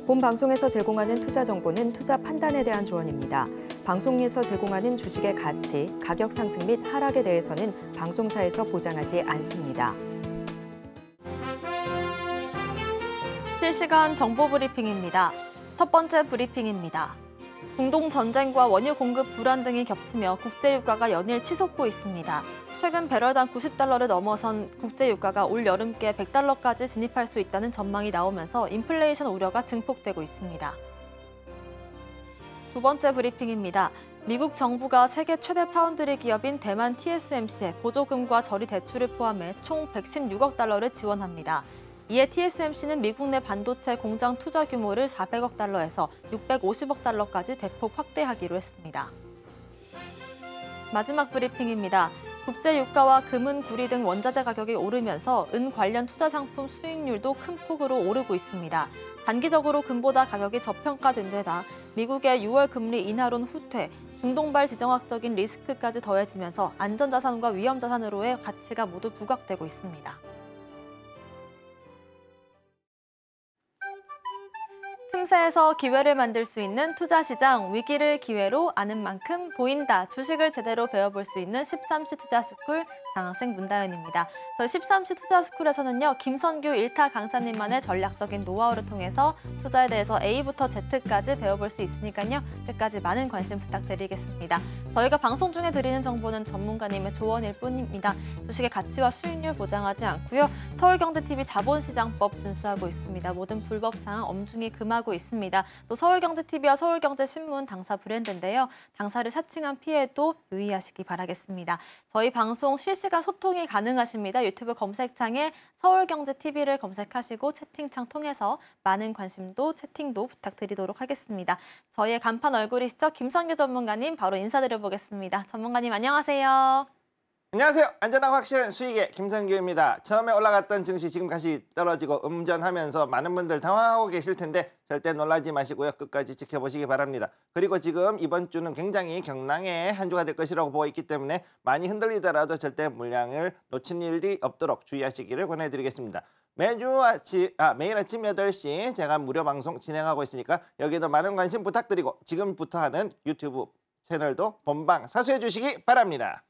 본 방송에서 제공하는 투자 정보는 투자 판단에 대한 조언입니다. 방송에서 제공하는 주식의 가치, 가격 상승 및 하락에 대해서는 방송사에서 보장하지 않습니다. 실시간 정보 브리핑입니다. 첫 번째 브리핑입니다. 중동 전쟁과 원유 공급 불안 등이 겹치며 국제 유가가 연일 치솟고 있습니다. 최근 배럴당 90달러를 넘어선 국제 유가가 올 여름께 100달러까지 진입할 수 있다는 전망이 나오면서 인플레이션 우려가 증폭되고 있습니다. 두 번째 브리핑입니다. 미국 정부가 세계 최대 파운드리 기업인 대만 TSMC에 보조금과 저리 대출을 포함해 총 116억 달러를 지원합니다. 이에 TSMC는 미국 내 반도체 공장 투자 규모를 400억 달러에서 650억 달러까지 대폭 확대하기로 했습니다. 마지막 브리핑입니다. 국제 유가와 금은, 구리 등 원자재 가격이 오르면서 은 관련 투자 상품 수익률도 큰 폭으로 오르고 있습니다. 단기적으로 금보다 가격이 저평가된 데다 미국의 6월 금리 인하론 후퇴, 중동발 지정학적인 리스크까지 더해지면서 안전자산과 위험자산으로의 가치가 모두 부각되고 있습니다. 틈새에서 기회를 만들 수 있는 투자시장, 위기를 기회로 아는 만큼 보인다. 주식을 제대로 배워볼 수 있는 13시 투자스쿨 장학생 문다연입니다. 저희 13시 투자스쿨에서는요, 김선규 1타 강사님만의 전략적인 노하우를 통해서 투자에 대해서 A부터 Z까지 배워볼 수 있으니까요, 끝까지 많은 관심 부탁드리겠습니다. 저희가 방송 중에 드리는 정보는 전문가님의 조언일 뿐입니다. 주식의 가치와 수익률 보장하지 않고요. 서울경제TV 자본시장법 준수하고 있습니다. 모든 불법사항 엄중히 금하고 있습니다. 또 서울경제TV와 서울경제신문 당사 브랜드인데요. 당사를 사칭한 피해도 유의하시기 바라겠습니다. 저희 방송 실시간 소통이 가능하십니다. 유튜브 검색창에 서울경제TV를 검색하시고 채팅창 통해서 많은 관심도 채팅도 부탁드리도록 하겠습니다. 저희의 간판 얼굴이시죠? 김선규 전문가님 바로 인사드려보겠습니다. 전문가님 안녕하세요. 안녕하세요. 안전하고 확실한 수익의 김선규입니다. 처음에 올라갔던 증시 지금 다시 떨어지고 음전하면서 많은 분들 당황하고 계실 텐데 절대 놀라지 마시고요. 끝까지 지켜보시기 바랍니다. 그리고 지금 이번 주는 굉장히 경랑의 한 주가 될 것이라고 보고 있기 때문에 많이 흔들리더라도 절대 물량을 놓친 일이 없도록 주의하시기를 권해드리겠습니다. 매일 아침 8시 제가 무료 방송 진행하고 있으니까 여기도 많은 관심 부탁드리고 지금부터 하는 유튜브 채널도 본방 사수해 주시기 바랍니다.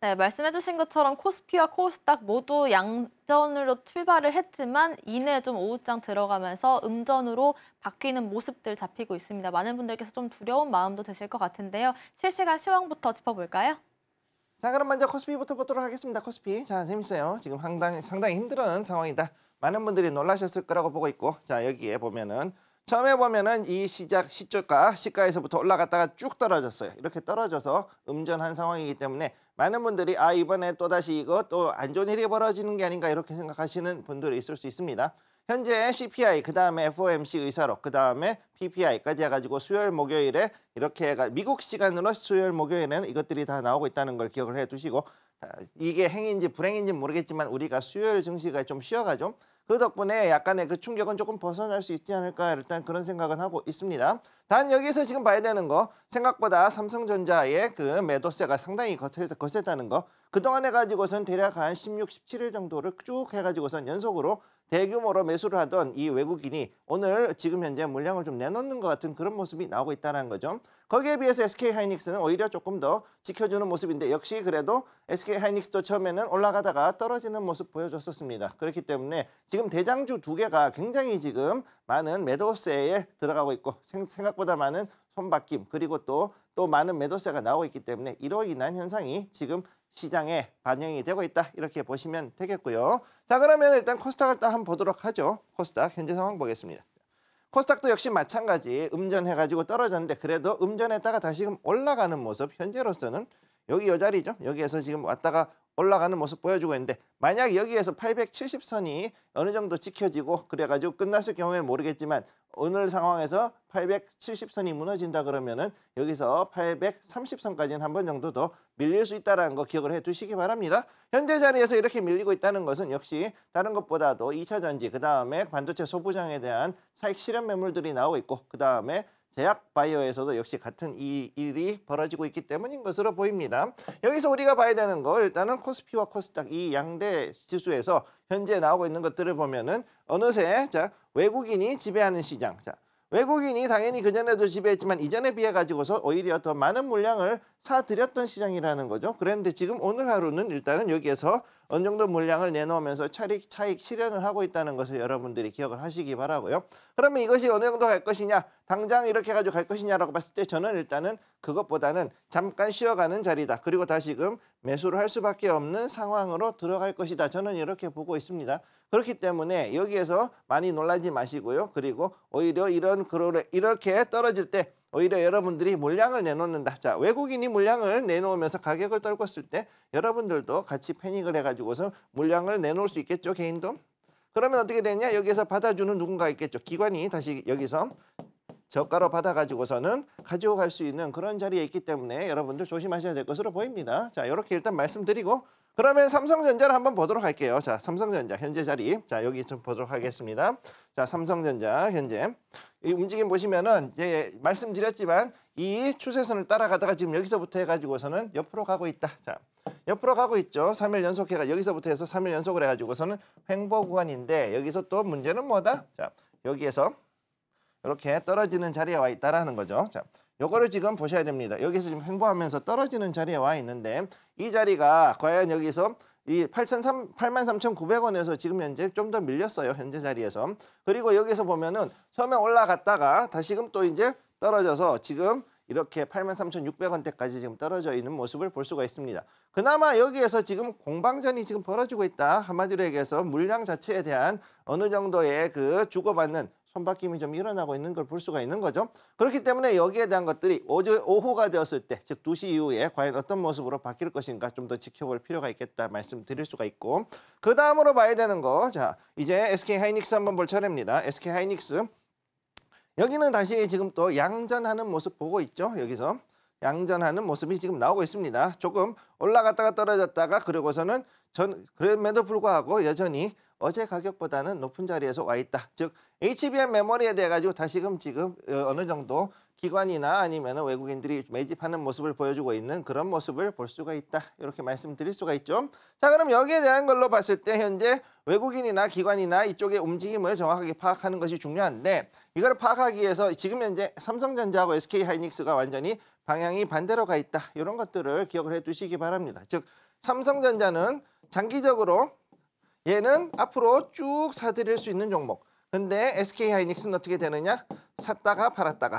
네, 말씀해주신 것처럼 코스피와 코스닥 모두 양전으로 출발을 했지만 이내 좀 오후장 들어가면서 음전으로 바뀌는 모습들 잡히고 있습니다. 많은 분들께서 좀 두려운 마음도 드실 것 같은데요. 실시간 시황부터 짚어볼까요? 자, 그럼 먼저 코스피부터 보도록 하겠습니다. 코스피. 자, 재밌어요. 지금 상당히 힘든 상황이다. 많은 분들이 놀라셨을 거라고 보고 있고, 자, 여기에 보면은 처음에 보면은 이 시가에서부터 올라갔다가 쭉 떨어졌어요. 이렇게 떨어져서 음전한 상황이기 때문에 많은 분들이 이번에 또다시 이거 또 안 좋은 일이 벌어지는 게 아닌가 이렇게 생각하시는 분들이 있을 수 있습니다. 현재 CPI, 그 다음에 FOMC 의사록, 그 다음에 PPI까지 해가지고 수요일 목요일에 이렇게 미국 시간으로 수요일 목요일에는 이것들이 다 나오고 있다는 걸 기억을 해두시고, 이게 행인지 불행인지 모르겠지만 우리가 수요일 증시가 좀 쉬어가죠. 그 덕분에 약간의 그 충격은 조금 벗어날 수 있지 않을까 일단 그런 생각은 하고 있습니다. 단 여기서 지금 봐야 되는 거, 생각보다 삼성전자의 그 매도세가 상당히 거셌다는 거. 그동안 해가지고선 대략 한 16, 17일 정도를 쭉 해가지고선 연속으로 대규모로 매수를 하던 이 외국인이 오늘 지금 현재 물량을 좀 내놓는 것 같은 그런 모습이 나오고 있다는 거죠. 거기에 비해서 SK하이닉스는 오히려 조금 더 지켜주는 모습인데 역시 그래도 SK하이닉스도 처음에는 올라가다가 떨어지는 모습 보여줬었습니다. 그렇기 때문에 지금 대장주 두 개가 굉장히 지금 많은 매도세에 들어가고 있고 생각보다 많은 손바뀜 그리고 또 많은 매도세가 나오고 있기 때문에 이로 인한 현상이 지금 시장에 반영이 되고 있다 이렇게 보시면 되겠고요. 자, 그러면 일단 코스닥을 또 한번 보도록 하죠. 코스닥 현재 상황 보겠습니다. 코스닥도 역시 마찬가지 음전해가지고 떨어졌는데 그래도 음전했다가 다시금 올라가는 모습 현재로서는 여기 이 자리죠. 여기에서 지금 왔다가 올라가는 모습 보여주고 있는데 만약 여기에서 870선이 어느 정도 지켜지고 그래가지고 끝났을 경우에는 모르겠지만 오늘 상황에서 870선이 무너진다 그러면은 여기서 830선까지는 한 번 정도 더 밀릴 수 있다는 거 기억을 해 두시기 바랍니다. 현재 자리에서 이렇게 밀리고 있다는 것은 역시 다른 것보다도 2차전지, 그 다음에 반도체 소부장에 대한 차익 실현 매물들이 나오고 있고 그 다음에 제약 바이오에서도 역시 같은 이 일이 벌어지고 있기 때문인 것으로 보입니다. 여기서 우리가 봐야 되는 거 일단은 코스피와 코스닥 이 양대 지수에서 현재 나오고 있는 것들을 보면은 어느새 자 외국인이 지배하는 시장. 자 외국인이 당연히 그전에도 지배했지만 이전에 비해 가지고서 오히려 더 많은 물량을 사들였던 시장이라는 거죠. 그런데 지금 오늘 하루는 일단은 여기에서 어느 정도 물량을 내놓으면서 차익 실현을 하고 있다는 것을 여러분들이 기억을 하시기 바라고요. 그러면 이것이 어느 정도 갈 것이냐, 당장 이렇게 가지고 갈 것이냐라고 봤을 때 저는 일단은 그것보다는 잠깐 쉬어가는 자리다. 그리고 다시금 매수를 할 수밖에 없는 상황으로 들어갈 것이다. 저는 이렇게 보고 있습니다. 그렇기 때문에 여기에서 많이 놀라지 마시고요. 그리고 오히려 이렇게 떨어질 때 오히려 여러분들이 물량을 내놓는다. 자, 외국인이 물량을 내놓으면서 가격을 떨궜을 때 여러분들도 같이 패닉을 해가지고서 물량을 내놓을 수 있겠죠, 개인도. 그러면 어떻게 되냐? 여기서 받아주는 누군가 있겠죠. 기관이 다시 여기서 저가로 받아가지고서는 가지고 갈 수 있는 그런 자리에 있기 때문에 여러분들 조심하셔야 될 것으로 보입니다. 자, 이렇게 일단 말씀드리고 그러면 삼성전자를 한번 보도록 할게요. 자, 삼성전자 현재 자리. 자, 여기 좀 보도록 하겠습니다. 자, 삼성전자 현재 이 움직임 보시면은 이제 말씀드렸지만 이 추세선을 따라가다가 지금 여기서부터 해가지고서는 옆으로 가고 있다. 자, 옆으로 가고 있죠. 3일 연속해가 여기서부터 해서 3일 연속을 해가지고서는 횡보 구간인데 여기서 또 문제는 뭐다? 자, 여기에서 이렇게 떨어지는 자리에 와 있다라는 거죠. 자, 요거를 지금 보셔야 됩니다. 여기서 지금 횡보하면서 떨어지는 자리에 와 있는데 이 자리가 과연 여기서 이 83,900원에서 지금 현재 좀 더 밀렸어요. 현재 자리에서. 그리고 여기서 보면은 처음에 올라갔다가 다시금 또 이제 떨어져서 지금 이렇게 83,600원대까지 지금 떨어져 있는 모습을 볼 수가 있습니다. 그나마 여기에서 지금 공방전이 지금 벌어지고 있다. 한마디로 얘기해서 물량 자체에 대한 어느 정도의 그 주고받는 손바뀜이 좀 일어나고 있는 걸 볼 수가 있는 거죠. 그렇기 때문에 여기에 대한 것들이 오후가 되었을 때, 즉 2시 이후에 과연 어떤 모습으로 바뀔 것인가 좀 더 지켜볼 필요가 있겠다 말씀드릴 수가 있고 그 다음으로 봐야 되는 거, 자 이제 SK하이닉스 한번 볼 차례입니다. SK하이닉스 여기는 다시 지금 또 양전하는 모습 보고 있죠. 여기서 양전하는 모습이 지금 나오고 있습니다. 조금 올라갔다가 떨어졌다가 그러고서는 그럼에도 불구하고 여전히 어제 가격보다는 높은 자리에서 와 있다. 즉 HBM 메모리에 대해 가지고 다시금 지금 어느 정도 기관이나 아니면 외국인들이 매집하는 모습을 보여주고 있는 그런 모습을 볼 수가 있다. 이렇게 말씀드릴 수가 있죠. 자, 그럼 여기에 대한 걸로 봤을 때 현재 외국인이나 기관이나 이쪽의 움직임을 정확하게 파악하는 것이 중요한데 이걸 파악하기 위해서 지금 현재 삼성전자하고 SK하이닉스가 완전히 방향이 반대로 가 있다. 이런 것들을 기억을 해 두시기 바랍니다. 즉 삼성전자는 장기적으로 얘는 앞으로 쭉 사들일 수 있는 종목. 근데 SK하이닉스는 어떻게 되느냐? 샀다가 팔았다가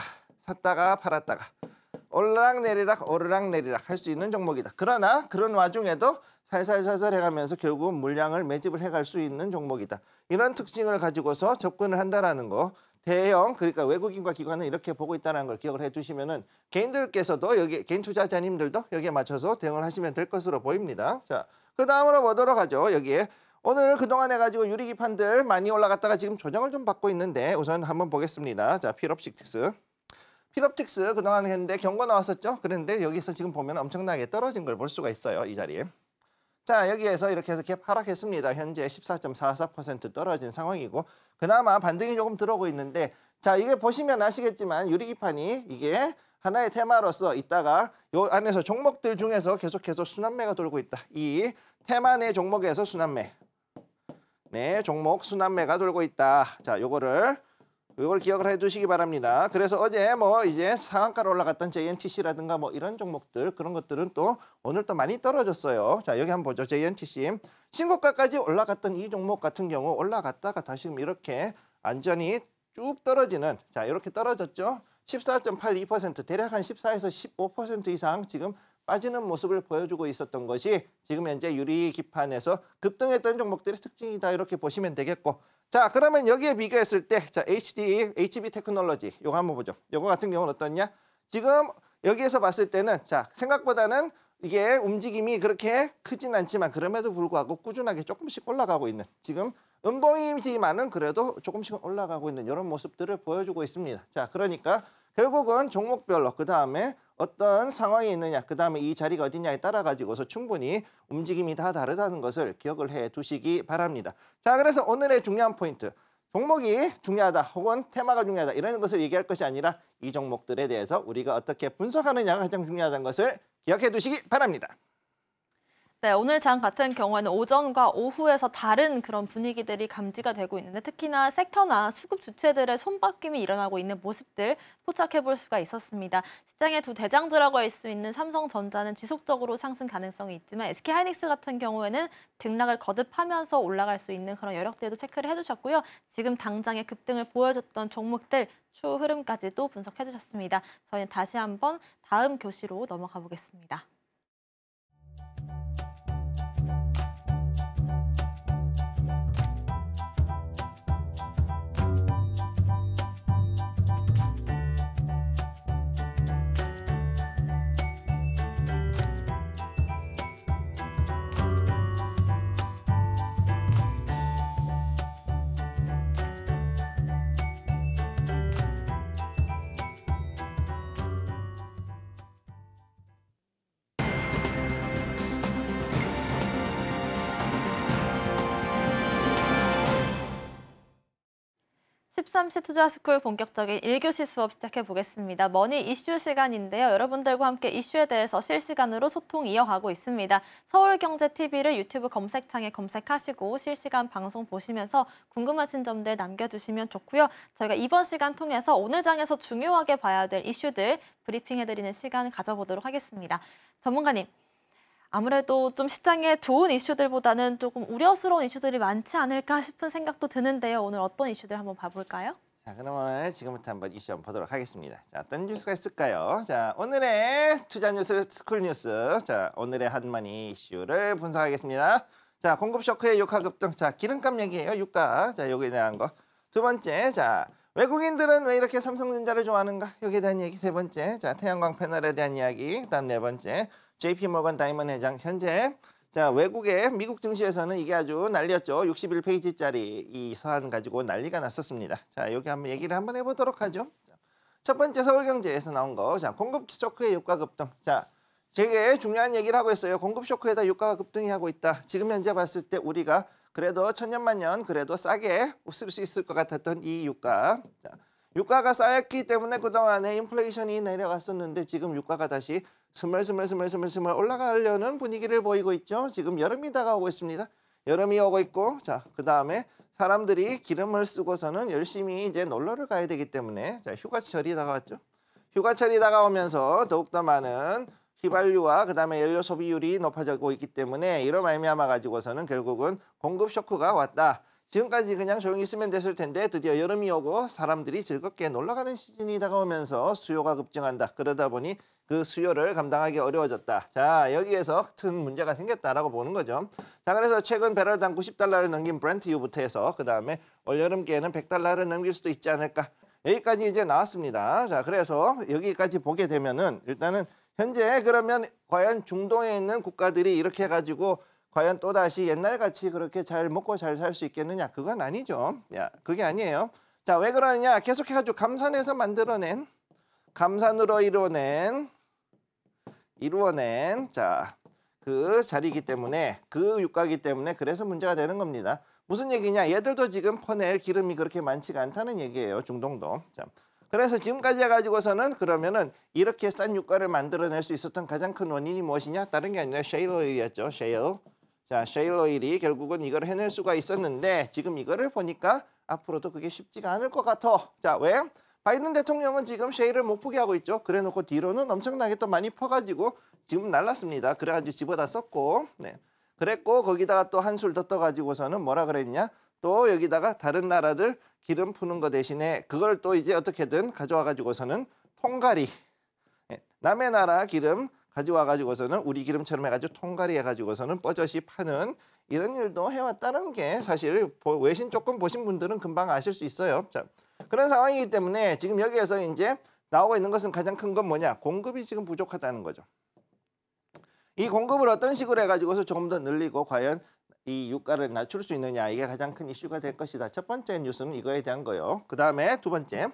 오르락내리락 할 수 있는 종목이다. 그러나 그런 와중에도 살살살살 해가면서 결국 물량을 매집을 해갈 수 있는 종목이다. 이런 특징을 가지고서 접근을 한다라는 거. 대형 그러니까 외국인과 기관은 이렇게 보고 있다는 걸 기억을 해두시면은 개인들께서도 여기 개인 투자자님들도 여기에 맞춰서 대응을 하시면 될 것으로 보입니다. 자, 그 다음으로 보도록 하죠. 여기에 오늘 그동안 해가지고 유리기판들 많이 올라갔다가 지금 조정을 좀 받고 있는데 우선 한번 보겠습니다. 자, 필옵틱스 그동안 했는데 경고 나왔었죠. 그런데 여기서 지금 보면 엄청나게 떨어진 걸 볼 수가 있어요. 이 자리에. 자, 여기에서 이렇게 해서 갭 하락했습니다. 현재 14.44% 떨어진 상황이고 그나마 반등이 조금 들어오고 있는데 자, 이게 보시면 아시겠지만 유리기판이 이게 하나의 테마로서 있다가 요 안에서 종목들 중에서 계속해서 순환매가 돌고 있다. 이 테마 내 종목에서 순환매. 네, 종목 순환매가 돌고 있다. 자, 요걸 기억을 해 두시기 바랍니다. 그래서 어제 뭐 이제 상한가로 올라갔던 JNTC라든가 뭐 이런 종목들 그런 것들은 또 오늘 또 많이 떨어졌어요. 자, 여기 한번 보죠. JNTC 신고가까지 올라갔던 이 종목 같은 경우 올라갔다가 다시 이렇게 완전히 쭉 떨어지는 자, 이렇게 떨어졌죠. 14.82% 대략 한 14에서 15% 이상 지금 빠지는 모습을 보여주고 있었던 것이 지금 현재 유리기판에서 급등했던 종목들의 특징이다. 이렇게 보시면 되겠고 자, 그러면 여기에 비교했을 때 자, HB 테크놀로지 요거 한번 보죠. 요거 같은 경우는 어떠냐? 지금 여기에서 봤을 때는 자, 생각보다는 이게 움직임이 그렇게 크진 않지만 그럼에도 불구하고 꾸준하게 조금씩 올라가고 있는 지금 음봉이지만은 그래도 조금씩 올라가고 있는 이런 모습들을 보여주고 있습니다. 자, 그러니까 결국은 종목별로 그 다음에 어떤 상황이 있느냐 그 다음에 이 자리가 어디냐에 따라 가지고서 충분히 움직임이 다 다르다는 것을 기억을 해 두시기 바랍니다. 자, 그래서 오늘의 중요한 포인트 종목이 중요하다 혹은 테마가 중요하다 이런 것을 얘기할 것이 아니라 이 종목들에 대해서 우리가 어떻게 분석하느냐가 가장 중요하다는 것을 기억해 두시기 바랍니다. 네, 오늘 장 같은 경우에는 오전과 오후에서 다른 그런 분위기들이 감지가 되고 있는데 특히나 섹터나 수급 주체들의 손바뀜이 일어나고 있는 모습들 포착해 볼 수가 있었습니다. 시장의 두 대장주라고 할 수 있는 삼성전자는 지속적으로 상승 가능성이 있지만 SK하이닉스 같은 경우에는 등락을 거듭하면서 올라갈 수 있는 그런 여력들도 체크를 해주셨고요. 지금 당장의 급등을 보여줬던 종목들 추후 흐름까지도 분석해 주셨습니다. 저희는 다시 한번 다음 교시로 넘어가 보겠습니다. 삼시 투자스쿨 본격적인 1교시 수업 시작해 보겠습니다. 머니 이슈 시간인데요. 여러분들과 함께 이슈에 대해서 실시간으로 소통 이어가고 있습니다. 서울경제TV를 유튜브 검색창에 검색하시고 실시간 방송 보시면서 궁금하신 점들 남겨주시면 좋고요. 저희가 이번 시간 통해서 오늘 장에서 중요하게 봐야 될 이슈들 브리핑해드리는 시간 가져보도록 하겠습니다. 전문가님. 아무래도 좀 시장에 좋은 이슈들보다는 조금 우려스러운 이슈들이 많지 않을까 싶은 생각도 드는데요. 오늘 어떤 이슈들 한번 봐볼까요? 자, 그러면 지금부터 한번 이슈 한번 보도록 하겠습니다. 자, 어떤 뉴스가 있을까요? 자, 오늘의 투자 뉴스 스쿨 뉴스. 자, 오늘의 핫머니 이슈를 분석하겠습니다. 자, 공급 쇼크의 유가 급등. 자, 기름값 얘기예요. 유가. 자, 여기에 대한 거. 두 번째. 자, 외국인들은 왜 이렇게 삼성전자를 좋아하는가? 여기에 대한 얘기. 세 번째. 자, 태양광 패널에 대한 이야기. 그다음 네 번째. JP모건 다이먼 회장 현재 자 외국의 미국 증시에서는 이게 아주 난리였죠. 61페이지짜리 이 서한 가지고 난리가 났었습니다. 자 여기 한번 얘기를 한번 해보도록 하죠. 첫 번째 서울경제에서 나온 거. 자 공급 쇼크의 유가 급등. 자 되게 중요한 얘기를 하고 있어요. 공급 쇼크에다 유가가 급등이 하고 있다. 지금 현재 봤을 때 우리가 그래도 천년만년 그래도 싸게 쓸 수 있을 것 같았던 이 유가. 자, 유가가 쌓였기 때문에 그동안에 인플레이션이 내려갔었는데 지금 유가가 다시 스멀스멀 올라가려는 분위기를 보이고 있죠. 지금 여름이 다가오고 있습니다. 여름이 오고 있고 자 그다음에 사람들이 기름을 쓰고서는 열심히 이제 놀러를 가야 되기 때문에 자 휴가철이 다가왔죠. 휴가철이 다가오면서 더욱더 많은 휘발유와 그다음에 연료 소비율이 높아지고 있기 때문에 이로 말미암아 가지고서는 결국은 공급 쇼크가 왔다. 지금까지 그냥 조용히 있으면 됐을 텐데 드디어 여름이 오고 사람들이 즐겁게 놀러가는 시즌이 다가오면서 수요가 급증한다. 그러다 보니 그 수요를 감당하기 어려워졌다. 자 여기에서 큰 문제가 생겼다라고 보는 거죠. 자 그래서 최근 배럴당 90달러를 넘긴 브렌트유부터 해서 그 다음에 올여름께는 100달러를 넘길 수도 있지 않을까. 여기까지 이제 나왔습니다. 자 그래서 여기까지 보게 되면은 일단은 현재 그러면 과연 중동에 있는 국가들이 이렇게 해가지고 과연 또다시 옛날같이 그렇게 잘 먹고 잘 살 수 있겠느냐? 그건 아니죠. 야, 그게 아니에요. 자, 왜 그러느냐? 계속해가지고 감산해서 만들어낸, 감산으로 이루어낸, 자, 그 자리이기 때문에, 그 유가이기 때문에 그래서 문제가 되는 겁니다. 무슨 얘기냐? 얘들도 지금 퍼낼 기름이 그렇게 많지가 않다는 얘기예요. 중동도. 자, 그래서 지금까지 해가지고서는 그러면은 이렇게 싼 유가를 만들어낼 수 있었던 가장 큰 원인이 무엇이냐? 다른 게 아니라 셰일 오일이었죠. 셰일. 자, 셰일 오일이 결국은 이걸 해낼 수가 있었는데 지금 이거를 보니까 앞으로도 그게 쉽지가 않을 것 같아. 자, 왜? 바이든 대통령은 지금 셰일을 못 포기하고 있죠. 그래놓고 뒤로는 엄청나게 또 많이 퍼가지고 지금 날랐습니다. 그래가지고 집어다 썼고, 네. 그랬고 거기다가 또 한술 더 떠가지고서는 뭐라 그랬냐? 또 여기다가 다른 나라들 기름 푸는 거 대신에 그걸 또 이제 어떻게든 가져와가지고서는 통갈이, 네. 남의 나라 기름 가져와가지고서는 우리 기름처럼 해가지고 통갈이 해가지고서는 뻐젓이 파는 이런 일도 해왔다는 게 사실 외신 조금 보신 분들은 금방 아실 수 있어요. 자, 그런 상황이기 때문에 지금 여기에서 이제 나오고 있는 것은 가장 큰 건 뭐냐? 공급이 지금 부족하다는 거죠. 이 공급을 어떤 식으로 해가지고서 조금 더 늘리고 과연 이 유가를 낮출 수 있느냐 이게 가장 큰 이슈가 될 것이다. 첫 번째 뉴스는 이거에 대한 거요. 그 다음에 두 번째.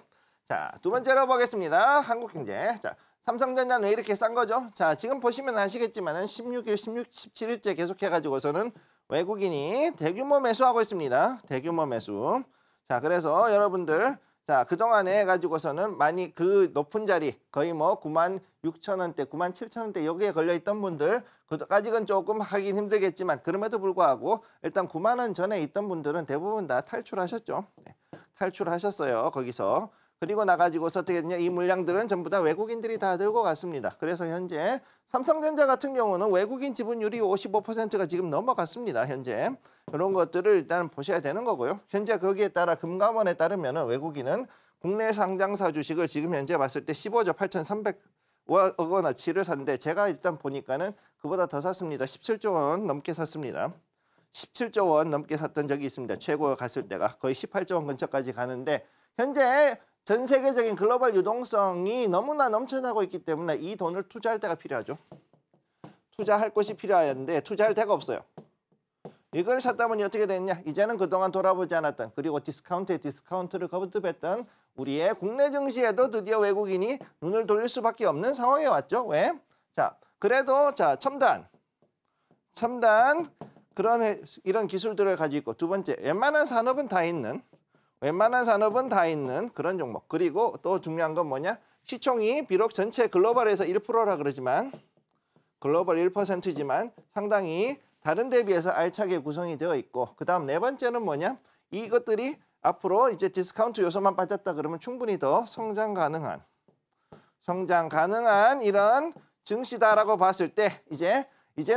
자, 두 번째로 보겠습니다. 한국경제. 자, 삼성전자는 왜 이렇게 싼 거죠? 자, 지금 보시면 아시겠지만은 16일, 17일째 계속해가지고서는 외국인이 대규모 매수하고 있습니다. 대규모 매수. 자, 그래서 여러분들 자, 그동안에 해가지고서는 많이 그 높은 자리 거의 뭐 96,000원대, 97,000원대 여기에 걸려있던 분들 그까지는 조금 하긴 힘들겠지만 그럼에도 불구하고 일단 9만 원 전에 있던 분들은 대부분 다 탈출하셨죠. 네, 탈출하셨어요. 거기서. 그리고 나가지고서 어떻게 됐냐. 이 물량들은 전부 다 외국인들이 다 들고 갔습니다. 그래서 현재 삼성전자 같은 경우는 외국인 지분율이 55%가 지금 넘어갔습니다. 현재. 이런 것들을 일단 보셔야 되는 거고요. 현재 거기에 따라 금감원에 따르면 외국인은 국내 상장사 주식을 지금 현재 봤을 때 15조 8,300억 원어치를 샀는데 제가 일단 보니까는 그보다 더 샀습니다. 17조 원 넘게 샀습니다. 17조 원 넘게 샀던 적이 있습니다. 최고 갔을 때가 거의 18조 원 근처까지 가는데 현재 전 세계적인 글로벌 유동성이 너무나 넘쳐나고 있기 때문에 이 돈을 투자할 때가 필요하죠. 투자할 곳이 필요한데 투자할 데가 없어요. 이걸 샀다 보니 어떻게 됐냐. 이제는 그동안 돌아보지 않았던 그리고 디스카운트에 디스카운트를 거듭했던 우리의 국내 증시에도 드디어 외국인이 눈을 돌릴 수밖에 없는 상황에 왔죠. 왜? 자, 그래도 자 첨단 그런 이런 기술들을 가지고 있고 두 번째 웬만한 산업은 다 있는 그런 종목. 그리고 또 중요한 건 뭐냐? 시총이 비록 전체 글로벌에서 1%라 그러지만 글로벌 1%지만 상당히 다른 데 비해서 알차게 구성이 되어 있고 그다음 네 번째는 뭐냐? 이것들이 앞으로 이제 디스카운트 요소만 빠졌다 그러면 충분히 더 성장 가능한 이런 증시다라고 봤을 때 이젠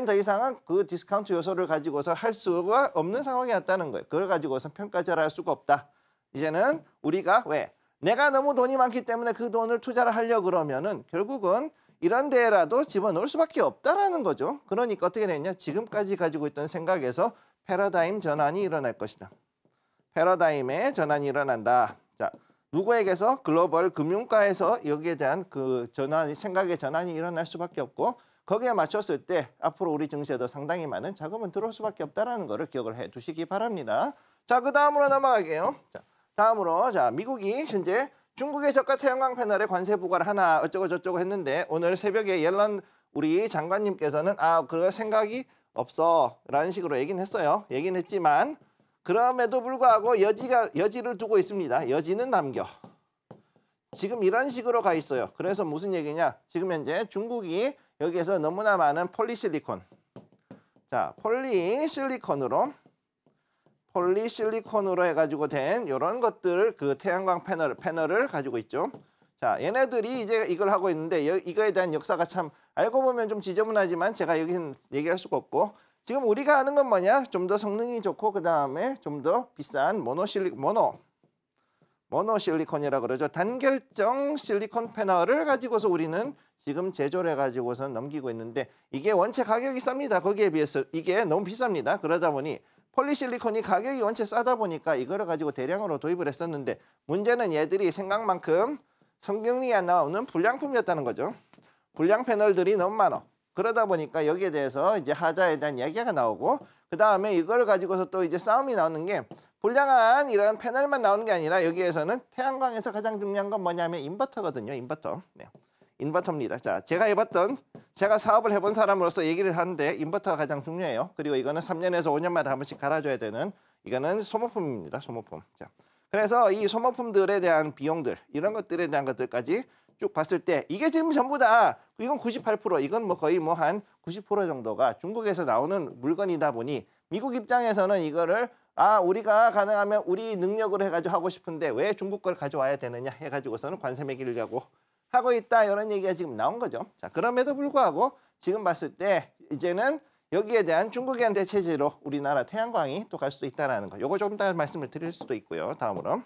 더 이상은 그 디스카운트 요소를 가지고서 할 수가 없는 상황이 왔다는 거예요. 그걸 가지고서 평가절하할 할 수가 없다. 이제는 우리가 왜? 내가 너무 돈이 많기 때문에 그 돈을 투자를 하려고 그러면은 결국은 이런 데라도 집어넣을 수밖에 없다라는 거죠. 그러니까 어떻게 되냐? 지금까지 가지고 있던 생각에서 패러다임 전환이 일어날 것이다. 패러다임의 전환이 일어난다. 자, 누구에게서 글로벌 금융가에서 여기에 대한 그 생각의 전환이 일어날 수밖에 없고 거기에 맞췄을 때 앞으로 우리 증시에도 상당히 많은 자금은 들어올 수밖에 없다라는 거를 기억을 해 두시기 바랍니다. 자, 그 다음으로 넘어갈게요. 자, 다음으로 자 미국이 현재 중국의 저가 태양광 패널에 관세 부과를 하나 어쩌고 저쩌고 했는데 오늘 새벽에 옐런 우리 장관님께서는 그럴 생각이 없어 라는 식으로 얘기는 했어요. 얘기는 했지만 그럼에도 불구하고 여지를 두고 있습니다. 여지는 남겨. 지금 이런 식으로 가 있어요. 그래서 무슨 얘기냐? 지금 현재 중국이 여기에서 너무나 많은 폴리실리콘. 자, 폴리실리콘으로 해가지고 된 이런 것들 그 태양광 패널을 가지고 있죠. 자, 얘네들이 이제 이걸 하고 있는데 이거에 대한 역사가 참 알고 보면 좀 지저분하지만 제가 여기는 얘기할 수가 없고 지금 우리가 하는 건 뭐냐? 좀 더 성능이 좋고 그 다음에 좀 더 비싼 모노실리콘이라고 그러죠. 단결정 실리콘 패널을 가지고서 우리는 지금 제조를 해가지고서 넘기고 있는데 이게 원체 가격이 쌉니다. 거기에 비해서 이게 너무 비쌉니다. 그러다 보니 폴리실리콘이 가격이 원체 싸다 보니까 이거를 가지고 대량으로 도입을 했었는데 문제는 얘들이 생각만큼 성능이 안 나오는 불량품이었다는 거죠. 불량 패널들이 너무 많아. 그러다 보니까 여기에 대해서 이제 하자에 대한 이야기가 나오고 그 다음에 이걸 가지고서 또 이제 싸움이 나오는 게 불량한 이런 패널만 나오는 게 아니라 여기에서는 태양광에서 가장 중요한 건 뭐냐면 인버터거든요. 인버터. 네. 인버터입니다. 자, 제가 사업을 해본 사람으로서 얘기를 하는데 인버터가 가장 중요해요. 그리고 이거는 3년에서 5년마다 한 번씩 갈아줘야 되는 이거는 소모품입니다. 소모품. 자, 그래서 이 소모품들에 대한 비용들 이런 것들에 대한 것들까지 쭉 봤을 때 이게 지금 전부 다 이건 98% 이건 뭐 거의 뭐 한 90% 정도가 중국에서 나오는 물건이다 보니 미국 입장에서는 이거를 우리가 가능하면 우리 능력으로 해가지고 하고 싶은데 왜 중국 걸 가져와야 되느냐 해가지고서는 관세 매기려고 하고 있다 이런 얘기가 지금 나온 거죠. 자, 그럼에도 불구하고 지금 봤을 때 이제는 여기에 대한 중국에 대한 대체제로 우리나라 태양광이 또 갈 수도 있다는 거. 요거 좀 더 말씀을 드릴 수도 있고요. 다음으로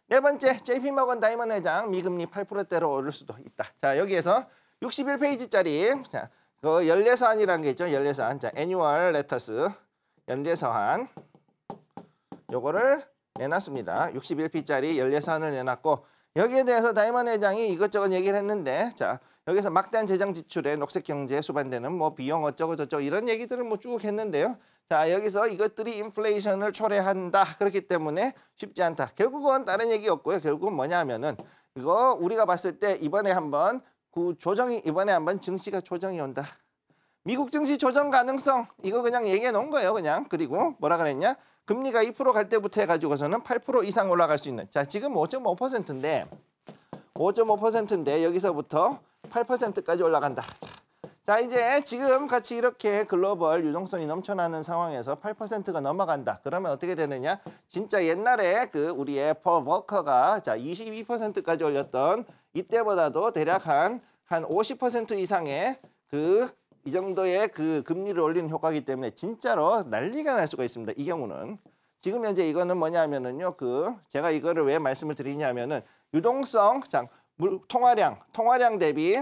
네 번째, JP모건 다이먼 회장 미금리 8%대로 오를 수도 있다. 자, 여기에서 61페이지짜리 자, 그 연례서한이라는 게 있죠. 연례서한. 자, 애뉴얼 레터스 연례서한 요거를 내놨습니다. 61페이지짜리 연례서한을 내놨고 여기에 대해서 다이먼 회장이 이것저것 얘기를 했는데 자, 여기서 막대한 재정 지출에 녹색 경제에 수반되는 뭐 비용 어쩌고 저쩌고 이런 얘기들을 뭐 쭉 했는데요. 자, 여기서 이것들이 인플레이션을 초래한다. 그렇기 때문에 쉽지 않다. 결국은 다른 얘기 없고요. 결국은 뭐냐면은 이거 우리가 봤을 때 이번에 한번 증시가 조정이 온다. 미국 증시 조정 가능성 이거 그냥 얘기해 놓은 거예요. 그냥. 그리고 뭐라 그랬냐? 금리가 2% 갈 때부터 해가지고서는 8% 이상 올라갈 수 있는. 자, 지금 5.5%인데 여기서부터 8%까지 올라간다. 자, 이제 지금 같이 이렇게 글로벌 유동성이 넘쳐나는 상황에서 8%가 넘어간다. 그러면 어떻게 되느냐? 진짜 옛날에 그 우리의 폴 워커가 자 22%까지 올렸던 이때보다도 대략 한 50% 이상의 이 정도의 그 금리를 올리는 효과이기 때문에 진짜로 난리가 날 수가 있습니다. 이 경우는. 지금 현재 이거는 뭐냐면은요. 제가 이거를 왜 말씀을 드리냐면은 유동성, 통화량 대비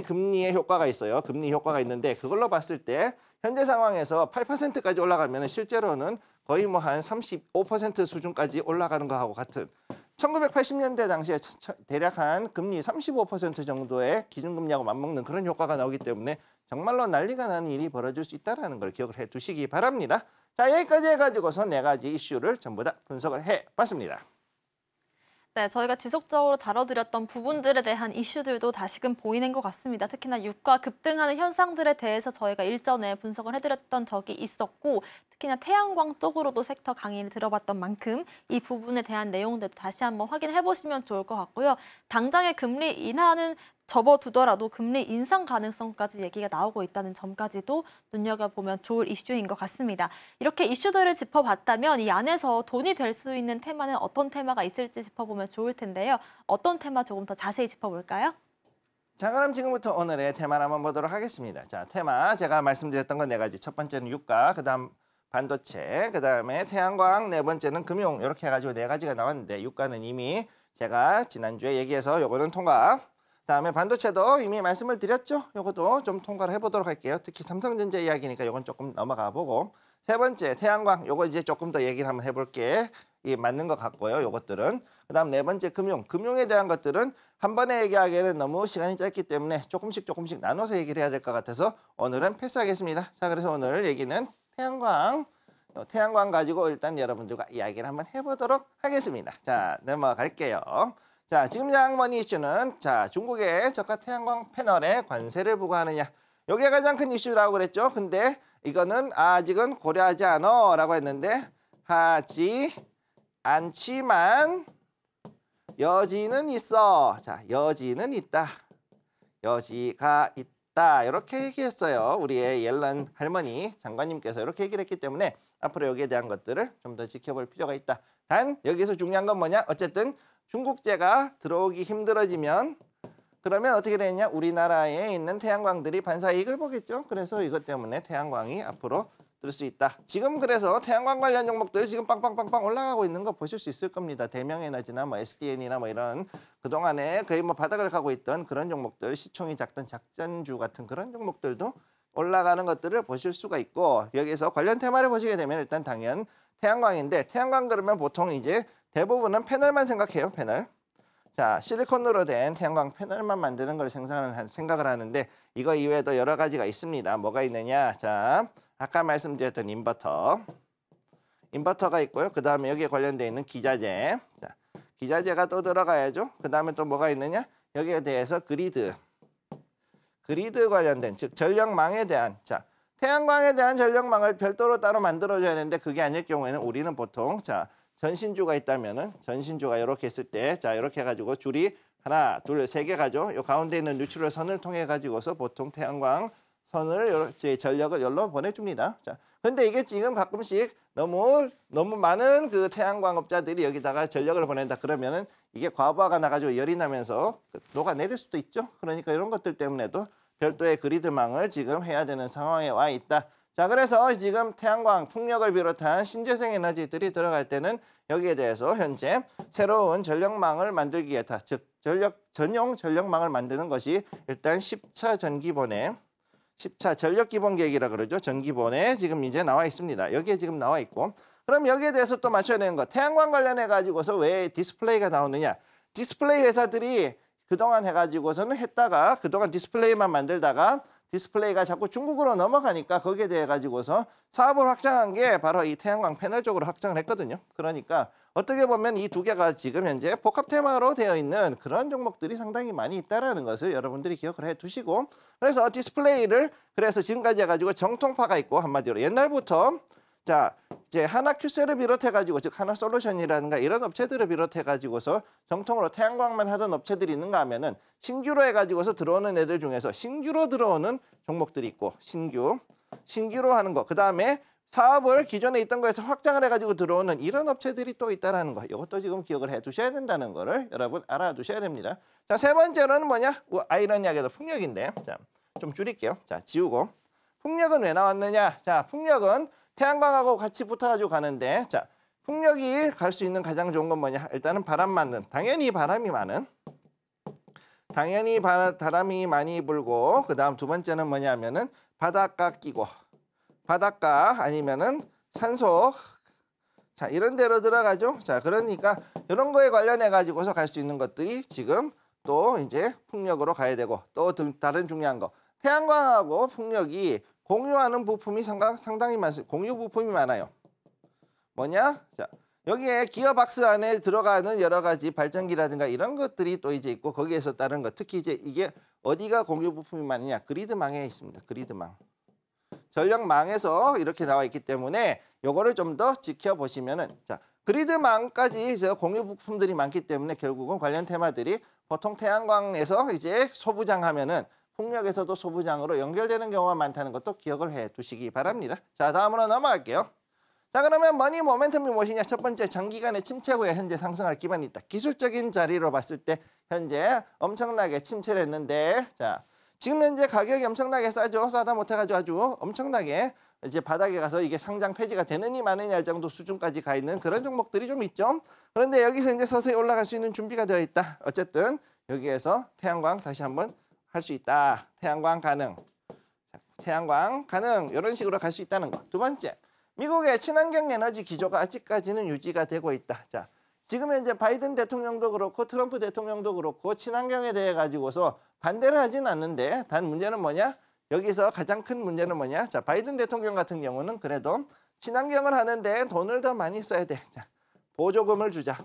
금리의 효과가 있어요. 금리 효과가 있는데 그걸로 봤을 때 현재 상황에서 8%까지 올라가면 실제로는 거의 뭐 한 35% 수준까지 올라가는 거하고 같은 1980년대 당시에 대략 한 금리 35% 정도의 기준금리하고 맞먹는 그런 효과가 나오기 때문에 정말로 난리가 나는 일이 벌어질 수 있다는 걸 기억을 해두시기 바랍니다. 자, 여기까지 해가지고서 4가지 이슈를 전부 다 분석을 해봤습니다. 네, 저희가 지속적으로 다뤄드렸던 부분들에 대한 이슈들도 다시금 보이는 것 같습니다. 특히나 유가 급등하는 현상들에 대해서 저희가 일전에 분석을 해드렸던 적이 있었고 특히나 태양광 쪽으로도 섹터 강의를 들어봤던 만큼 이 부분에 대한 내용들도 다시 한번 확인해 보시면 좋을 것 같고요. 당장의 금리 인하는 접어두더라도 금리 인상 가능성까지 얘기가 나오고 있다는 점까지도 눈여겨보면 좋을 이슈인 것 같습니다. 이렇게 이슈들을 짚어봤다면 이 안에서 돈이 될 수 있는 테마는 어떤 테마가 있을지 짚어보면 좋을 텐데요. 어떤 테마 조금 더 자세히 짚어볼까요? 자, 그럼 지금부터 오늘의 테마를 한번 보도록 하겠습니다. 자, 테마 제가 말씀드렸던 건 4가지. 첫 번째는 유가, 그다음 반도체, 그다음에 태양광, 4번째는 금융 이렇게 해가지고 4가지가 나왔는데 유가는 이미 제가 지난주에 얘기해서 요거는 통과. 다음에 반도체도 이미 말씀을 드렸죠. 요것도 좀 통과를 해보도록 할게요. 특히 삼성전자 이야기니까 요건 조금 넘어가 보고 3번째 태양광 요거 이제 조금 더 얘기를 한번 해볼게. 이 맞는 것 같고요. 요것들은 그다음 4번째 금융에 대한 것들은 한 번에 얘기하기에는 너무 시간이 짧기 때문에 조금씩 나눠서 얘기를 해야 될 것 같아서 오늘은 패스하겠습니다. 자, 그래서 오늘 얘기는 태양광 가지고 일단 여러분들과 이야기를 한번 해보도록 하겠습니다. 자, 넘어갈게요. 자, 지금 장머니 이슈는 자, 중국의 저가 태양광 패널에 관세를 부과하느냐. 이게 가장 큰 이슈라고 그랬죠. 근데 이거는 아직은 고려하지 않아 라고 했는데 하지 않지만 여지는 있어. 자, 여지는 있다. 여지가 있다. 이렇게 얘기했어요. 우리의 옐런 할머니 장관님께서 이렇게 얘기를 했기 때문에 앞으로 여기에 대한 것들을 좀 더 지켜볼 필요가 있다. 단 여기서 중요한 건 뭐냐? 어쨌든 중국제가 들어오기 힘들어지면 그러면 어떻게 되느냐? 우리나라에 있는 태양광들이 반사이익을 보겠죠. 그래서 이것 때문에 태양광이 앞으로 들 수 있다. 지금 그래서 태양광 관련 종목들 지금 빵빵빵빵 올라가고 있는 거 보실 수 있을 겁니다. 대명에너지나 뭐 SDN이나 뭐 이런 그동안에 거의 뭐 바닥을 가고 있던 그런 종목들, 시총이 작던 작전주 같은 그런 종목들도 올라가는 것들을 보실 수가 있고 여기서 관련 테마를 보시게 되면 일단 당연 태양광인데 태양광 그러면 보통 이제 대부분은 패널만 생각해요. 패널. 자, 실리콘으로 된 태양광 패널만 만드는 걸 생각을 하는데 이거 이외에도 여러 가지가 있습니다. 뭐가 있느냐? 자, 아까 말씀드렸던 인버터가 있고요. 그 다음에 여기에 관련되어 있는 기자재. 자, 기자재가 또 들어가야죠. 그 다음에 또 뭐가 있느냐? 여기에 대해서 그리드 관련된 즉 전력망에 대한 자 태양광에 대한 전력망을 별도로 따로 만들어줘야 되는데 그게 아닐 경우에는 우리는 보통 자 전신주가 있다면은 전신주가 이렇게 있을 때 자 이렇게 해가지고 줄이 하나, 둘, 3개 가죠. 요 가운데 있는 뉴트럴 선을 통해 가지고서 보통 태양광 선을 전력을 열로 보내줍니다. 자, 근데 이게 지금 가끔씩 너무 많은 그 태양광업자들이 여기다가 전력을 보낸다 그러면은 이게 과부하가 나가지고 열이 나면서 녹아내릴 수도 있죠. 그러니까 이런 것들 때문에도 별도의 그리드망을 지금 해야 되는 상황에 와 있다. 자, 그래서 지금 태양광, 풍력을 비롯한 신재생 에너지들이 들어갈 때는 여기에 대해서 현재 새로운 전력망을 만들기 위해서 즉 전용 전력망을 만드는 것이 일단 10차 전기본에 10차 전력기본계획이라 그러죠. 전기본에 지금 이제 나와 있습니다. 여기에 지금 나와 있고 그럼 여기에 대해서 또 맞춰야 되는 거 태양광 관련해 가지고서 왜 디스플레이가 나오느냐. 디스플레이 회사들이 그동안 해가지고서는 했다가 그동안 디스플레이만 만들다가 디스플레이가 자꾸 중국으로 넘어가니까 거기에 대해 가지고서 사업을 확장한 게 바로 이 태양광 패널 쪽으로 확장을 했거든요. 그러니까 어떻게 보면 이 두 개가 지금 현재 복합 테마로 되어 있는 그런 종목들이 상당히 많이 있다라는 것을 여러분들이 기억을 해 두시고, 그래서 디스플레이를 그래서 지금까지 해가지고 정통파가 있고, 한마디로 옛날부터 자 이제 하나큐셀을 비롯해 가지고, 즉 하나솔루션이라든가 이런 업체들을 비롯해 가지고서 정통으로 태양광만 하던 업체들이 있는가 하면은 신규로 해 가지고서 들어오는 애들 중에서 신규로 들어오는 종목들이 있고, 신규로 하는 거, 그다음에 사업을 기존에 있던 거에서 확장을 해가지고 들어오는 이런 업체들이 또 있다라는 거, 이것도 지금 기억을 해 두셔야 된다는 거를 여러분 알아두셔야 됩니다. 자, 세 번째로는 뭐냐? 아이러니하게도 풍력인데, 자, 좀 줄일게요. 자, 지우고. 풍력은 왜 나왔느냐? 자, 풍력은 태양광하고 같이 붙어가지고 가는데, 자, 풍력이 갈 수 있는 가장 좋은 건 뭐냐? 일단은 바람 맞는, 당연히 바람이 많은, 바람이 많이 불고, 그 다음 두 번째는 뭐냐면은 바닷가 끼고, 바닷가 아니면은 산소, 자 이런 데로 들어가죠. 자 그러니까 이런 거에 관련해 가지고서 갈 수 있는 것들이 지금 또 이제 풍력으로 가야 되고, 또 다른 중요한 거, 태양광하고 풍력이 공유하는 부품이 상당히 많습니다. 공유 부품이 많아요. 뭐냐? 자 여기에 기어박스 안에 들어가는 여러 가지 발전기라든가 이런 것들이 또 이제 있고, 거기에서 다른 것, 특히 이제 이게 어디가 공유 부품이 많으냐? 그리드망에 있습니다. 그리드망. 전력망에서 이렇게 나와 있기 때문에 요거를 좀 더 지켜보시면은, 자 그리드망까지 해서 공유 부품들이 많기 때문에 결국은 관련 테마들이 보통 태양광에서 이제 소부장하면은 풍력에서도 소부장으로 연결되는 경우가 많다는 것도 기억을 해 두시기 바랍니다. 자 다음으로 넘어갈게요. 자 그러면 머니 모멘텀이 무엇이냐? 첫 번째, 장기간의 침체 후에 현재 상승할 기반이 있다. 기술적인 자리로 봤을 때 현재 엄청나게 침체를 했는데, 자 지금 현재 가격이 엄청나게 싸죠. 싸다 못해가지고 아주 엄청나게 이제 바닥에 가서 이게 상장 폐지가 되느니 마느니 할 정도 수준까지 가 있는 그런 종목들이 좀 있죠. 그런데 여기서 이제 서서히 올라갈 수 있는 준비가 되어 있다. 어쨌든 여기에서 태양광 다시 한번 할 수 있다. 태양광 가능. 태양광 가능. 이런 식으로 갈 수 있다는 거. 두 번째, 미국의 친환경 에너지 기조가 아직까지는 유지가 되고 있다. 자, 지금 현재 바이든 대통령도 그렇고 트럼프 대통령도 그렇고 친환경에 대해 가지고서 반대를 하진 않는데, 단 문제는 뭐냐? 여기서 가장 큰 문제는 뭐냐? 자, 바이든 대통령 같은 경우는 그래도 친환경을 하는데 돈을 더 많이 써야 돼. 자, 보조금을 주자.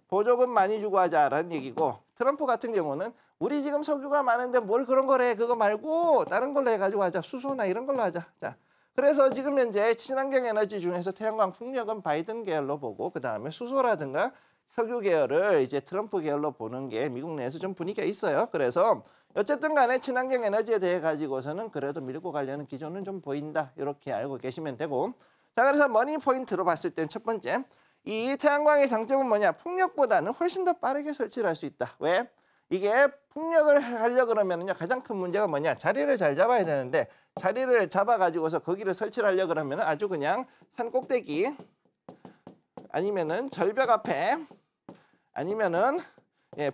보조금 많이 주고 하자라는 얘기고, 트럼프 같은 경우는 우리 지금 석유가 많은데 뭘 그런 거래, 그거 말고 다른 걸로 해가지고 하자. 수소나 이런 걸로 하자. 자, 그래서 지금 현재 친환경 에너지 중에서 태양광, 풍력은 바이든 계열로 보고, 그 다음에 수소라든가 석유 계열을 이제 트럼프 계열로 보는 게 미국 내에서 좀 분위기가 있어요. 그래서 어쨌든 간에 친환경 에너지에 대해 가지고서는 그래도 밀고 가려는 기조는 좀 보인다. 이렇게 알고 계시면 되고, 자 그래서 머니 포인트로 봤을 땐 첫 번째, 이 태양광의 장점은 뭐냐? 풍력보다는 훨씬 더 빠르게 설치를 할 수 있다. 왜? 이게 풍력을 하려 그러면요 가장 큰 문제가 뭐냐? 자리를 잘 잡아야 되는데, 자리를 잡아 가지고서 거기를 설치를 하려 그러면 아주 그냥 산 꼭대기 아니면은 절벽 앞에 아니면은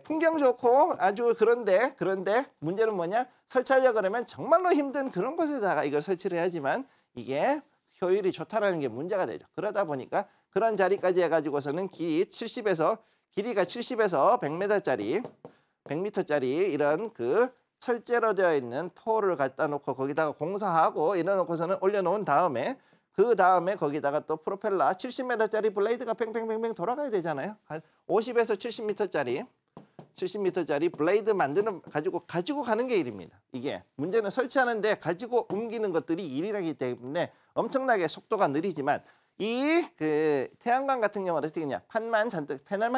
풍경 좋고 아주 그런데 문제는 뭐냐? 설치하려 그러면 정말로 힘든 그런 곳에다가 이걸 설치를 해야지만 이게 효율이 좋다라는 게 문제가 되죠. 그러다 보니까 그런 자리까지 해가지고서는 길이가 70에서 100m짜리 이런 그 철제로 되어 있는 폴을 갖다 놓고 거기다가 공사하고 이래놓고서는 올려놓은 다음에, 그 다음에 거기다가 또 프로펠러 70m짜리 블레이드가 팽팽팽팽 돌아가야 되잖아요. 한 50에서 70m짜리 블레이드 가지고 가는 게 일입니다. 이게 문제는 설치하는데 가지고 옮기는 것들이 일이라기 때문에 엄청나게 속도가 느리지만, 이 그 태양광 같은 경우는 어떻게 하냐? 패널만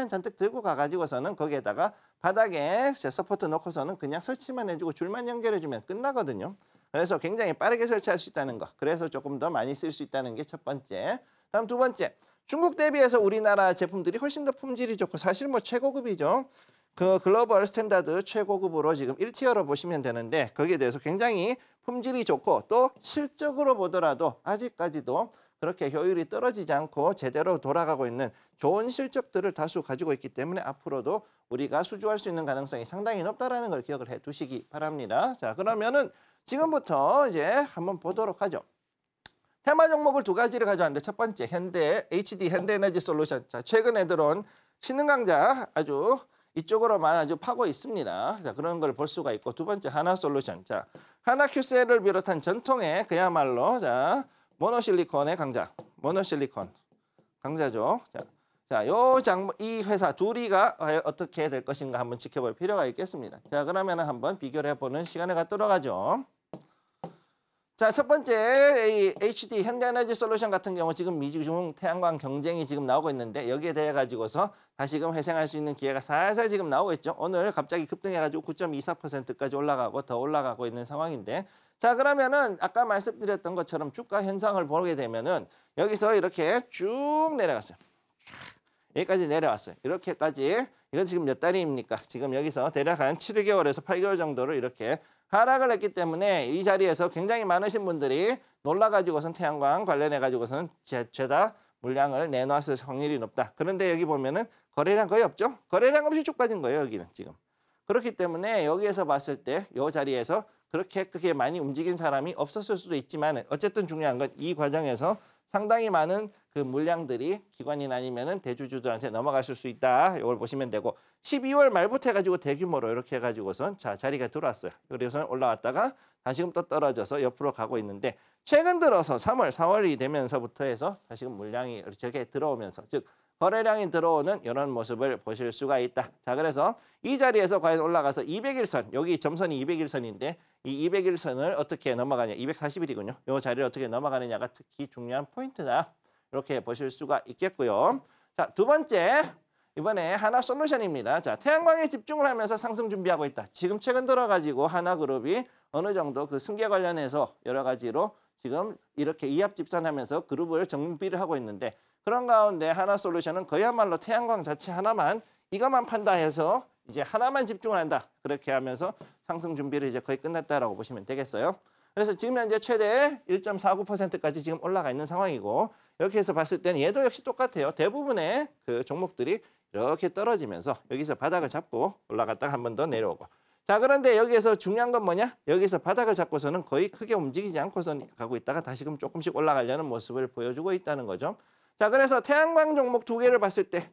잔뜩 들고 가가지고서는 거기에다가 바닥에 서포트 놓고서는 그냥 설치만 해주고 줄만 연결해주면 끝나거든요. 그래서 굉장히 빠르게 설치할 수 있다는 거. 그래서 조금 더 많이 쓸 수 있다는 게 첫 번째. 다음 두 번째, 중국 대비해서 우리나라 제품들이 훨씬 더 품질이 좋고 사실 뭐 최고급이죠. 그 글로벌 스탠다드 최고급으로 지금 1티어로 보시면 되는데, 거기에 대해서 굉장히 품질이 좋고 또 실적으로 보더라도 아직까지도 그렇게 효율이 떨어지지 않고 제대로 돌아가고 있는 좋은 실적들을 다수 가지고 있기 때문에 앞으로도 우리가 수주할 수 있는 가능성이 상당히 높다라는 걸 기억을 해 두시기 바랍니다. 자, 그러면은 지금부터 이제 한번 보도록 하죠. 테마 종목을 두 가지를 가져왔는데, 첫 번째 현대에너지 솔루션. 자, 최근에 들어온 신흥 강자, 아주 이쪽으로만 아주 파고 있습니다. 자, 그런 걸 볼 수가 있고 두 번째 하나솔루션. 자, 하나큐셀을 비롯한 전통의 그야말로 자, 모노실리콘의 강자. 모노실리콘 강자죠. 이 회사 둘이가 과연 어떻게 될 것인가 한번 지켜볼 필요가 있겠습니다. 자, 그러면 한번 비교를 해보는 시간을 갖도록 하죠. 자, 첫 번째 이 HD 현대에너지솔루션 같은 경우 지금 미중 태양광 경쟁이 지금 나오고 있는데 여기에 대해 가지고서 다시금 회생할 수 있는 기회가 살살 지금 나오고 있죠. 오늘 갑자기 급등해 가지고 9.24%까지 올라가고 더 올라가고 있는 상황인데, 자, 그러면은 아까 말씀드렸던 것처럼 주가 현상을 보게 되면은 여기서 이렇게 쭉 내려갔어요. 여기까지 내려왔어요. 이렇게까지. 이건 지금 몇 달입니까? 지금 여기서 대략 한 7개월에서 8개월 정도를 이렇게 하락을 했기 때문에 이 자리에서 굉장히 많으신 분들이 놀라가지고선 태양광 관련해가지고선 죄다 물량을 내놓았을 확률이 높다. 그런데 여기 보면은 거래량 거의 없죠? 거래량 없이 쭉 빠진 거예요, 여기는 지금. 그렇기 때문에 여기에서 봤을 때 이 자리에서 그렇게 크게 많이 움직인 사람이 없었을 수도 있지만 어쨌든 중요한 건 이 과정에서 상당히 많은 그 물량들이 기관이나 아니면은 대주주들한테 넘어갔을 수 있다. 이걸 보시면 되고 12월 말부터 해가지고 대규모로 이렇게 해가지고선 자 자리가 들어왔어요. 그래서 올라왔다가 다시금 또 떨어져서 옆으로 가고 있는데 최근 들어서 3월, 4월이 되면서부터 해서 다시금 물량이 저게 들어오면서 즉 거래량이 들어오는 이런 모습을 보실 수가 있다. 자, 그래서 이 자리에서 과연 올라가서 200일선, 여기 점선이 200일선인데 이 200일선을 어떻게 넘어가냐, 240일이군요. 이 자리를 어떻게 넘어가느냐가 특히 중요한 포인트다. 이렇게 보실 수가 있겠고요. 자, 두 번째, 이번에 하나솔루션입니다. 자, 태양광에 집중을 하면서 상승 준비하고 있다. 지금 최근 들어가지고 하나그룹이 어느 정도 그 승계 관련해서 여러 가지로 지금 이렇게 이합 집산하면서 그룹을 정비를 하고 있는데 그런 가운데 하나솔루션은 그야말로 태양광 자체 하나만 이것만 판다 해서 이제 하나만 집중을 한다. 그렇게 하면서 상승 준비를 이제 거의 끝났다라고 보시면 되겠어요. 그래서 지금 현재 최대 1.49%까지 지금 올라가 있는 상황이고 이렇게 해서 봤을 때는 얘도 역시 똑같아요. 대부분의 그 종목들이 이렇게 떨어지면서 여기서 바닥을 잡고 올라갔다가 한 번 더 내려오고. 자, 그런데 여기에서 중요한 건 뭐냐? 여기서 바닥을 잡고서는 거의 크게 움직이지 않고서 가고 있다가 다시금 조금씩 올라가려는 모습을 보여주고 있다는 거죠. 자, 그래서 태양광 종목 두 개를 봤을 때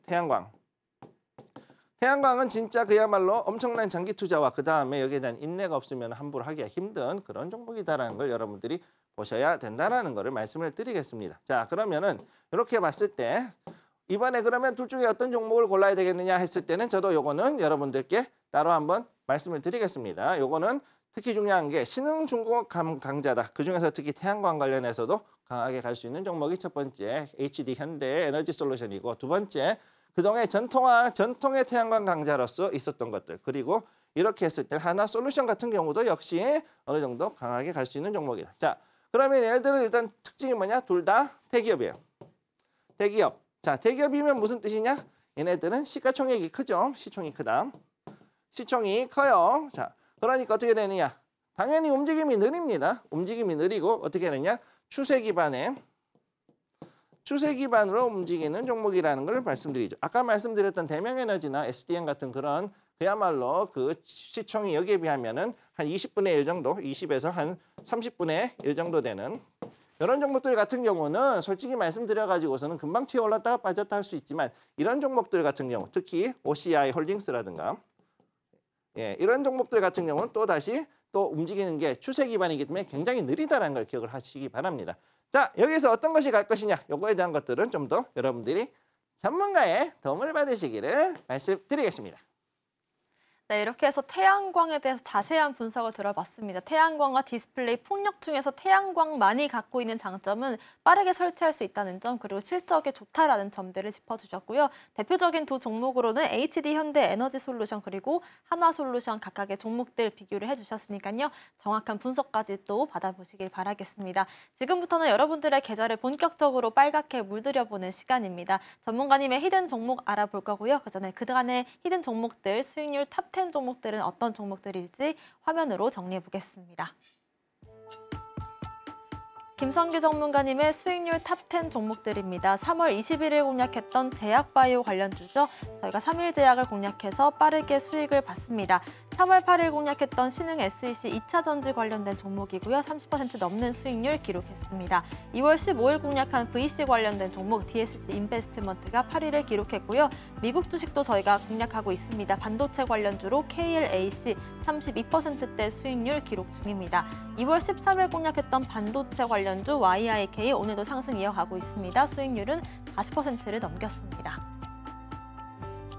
태양광은 진짜 그야말로 엄청난 장기 투자와 그 다음에 여기에 대한 인내가 없으면 함부로 하기가 힘든 그런 종목이다라는 걸 여러분들이 보셔야 된다라는 거를 말씀을 드리겠습니다. 자, 그러면은 이렇게 봤을 때 이번에 그러면 둘 중에 어떤 종목을 골라야 되겠느냐 했을 때는 저도 요거는 여러분들께 따로 한번 말씀을 드리겠습니다. 요거는 특히 중요한 게 신흥중공업 강자다. 그중에서 특히 태양광 관련해서도 강하게 갈 수 있는 종목이 첫 번째 HD 현대에너지솔루션이고 두 번째 그동안 전통의 태양광 강자로서 있었던 것들 그리고 이렇게 했을 때 하나솔루션 같은 경우도 역시 어느 정도 강하게 갈 수 있는 종목이다. 자, 그러면 얘네들은 일단 특징이 뭐냐? 둘 다 대기업이에요. 대기업. 자, 대기업이면 무슨 뜻이냐? 얘네들은 시가총액이 크죠. 시총이 크다. 시총이 커요. 자, 그러니까 어떻게 되느냐? 당연히 움직임이 느립니다. 움직임이 느리고 어떻게 되느냐? 추세 기반으로 움직이는 종목이라는 걸 말씀드리죠. 아까 말씀드렸던 대명에너지나 SDN 같은 그런 그야말로 그 시총이 여기에 비하면은 한 20분의 1 정도, 20에서 한 30분의 1 정도 되는 이런 종목들 같은 경우는 솔직히 말씀드려가지고서는 금방 튀어 올랐다가 빠졌다 할 수 있지만 이런 종목들 같은 경우 특히 OCI 홀딩스라든가 이런 종목들 같은 경우는 또 다시 또 움직이는 게 추세 기반이기 때문에 굉장히 느리다라는 걸 기억을 하시기 바랍니다. 자, 여기서 어떤 것이 갈 것이냐 요거에 대한 것들은 좀 더 여러분들이 전문가의 도움을 받으시기를 말씀드리겠습니다. 네, 이렇게 해서 태양광에 대해서 자세한 분석을 들어봤습니다. 태양광과 디스플레이 폭력 중에서 태양광만이 갖고 있는 장점은 빠르게 설치할 수 있다는 점, 그리고 실적이 좋다라는 점들을 짚어주셨고요. 대표적인 두 종목으로는 HD 현대에너지솔루션 그리고 한화솔루션 각각의 종목들 비교를 해주셨으니까요. 정확한 분석까지 또 받아보시길 바라겠습니다. 지금부터는 여러분들의 계좌를 본격적으로 빨갛게 물들여보는 시간입니다. 전문가님의 히든 종목 알아볼 거고요. 그 전에 그간의 히든 종목들 수익률 탑 10 종목들은 어떤 종목들일지 화면으로 정리해 보겠습니다. 김성규 전문가님의 수익률 탑 10 종목들입니다. 3월 21일 공략했던 제약바이오 관련주죠. 저희가 3일 제약을 공략해서 빠르게 수익을 봤습니다. 3월 8일 공략했던 신흥 SEC 2차 전지 관련된 종목이고요. 30% 넘는 수익률 기록했습니다. 2월 15일 공략한 VC 관련된 종목 DSC 인베스트먼트가 8위를 기록했고요. 미국 주식도 저희가 공략하고 있습니다. 반도체 관련주로 KLAC 32%대 수익률 기록 중입니다. 2월 13일 공략했던 반도체 관련주 YIK 오늘도 상승 이어가고 있습니다. 수익률은 40%를 넘겼습니다.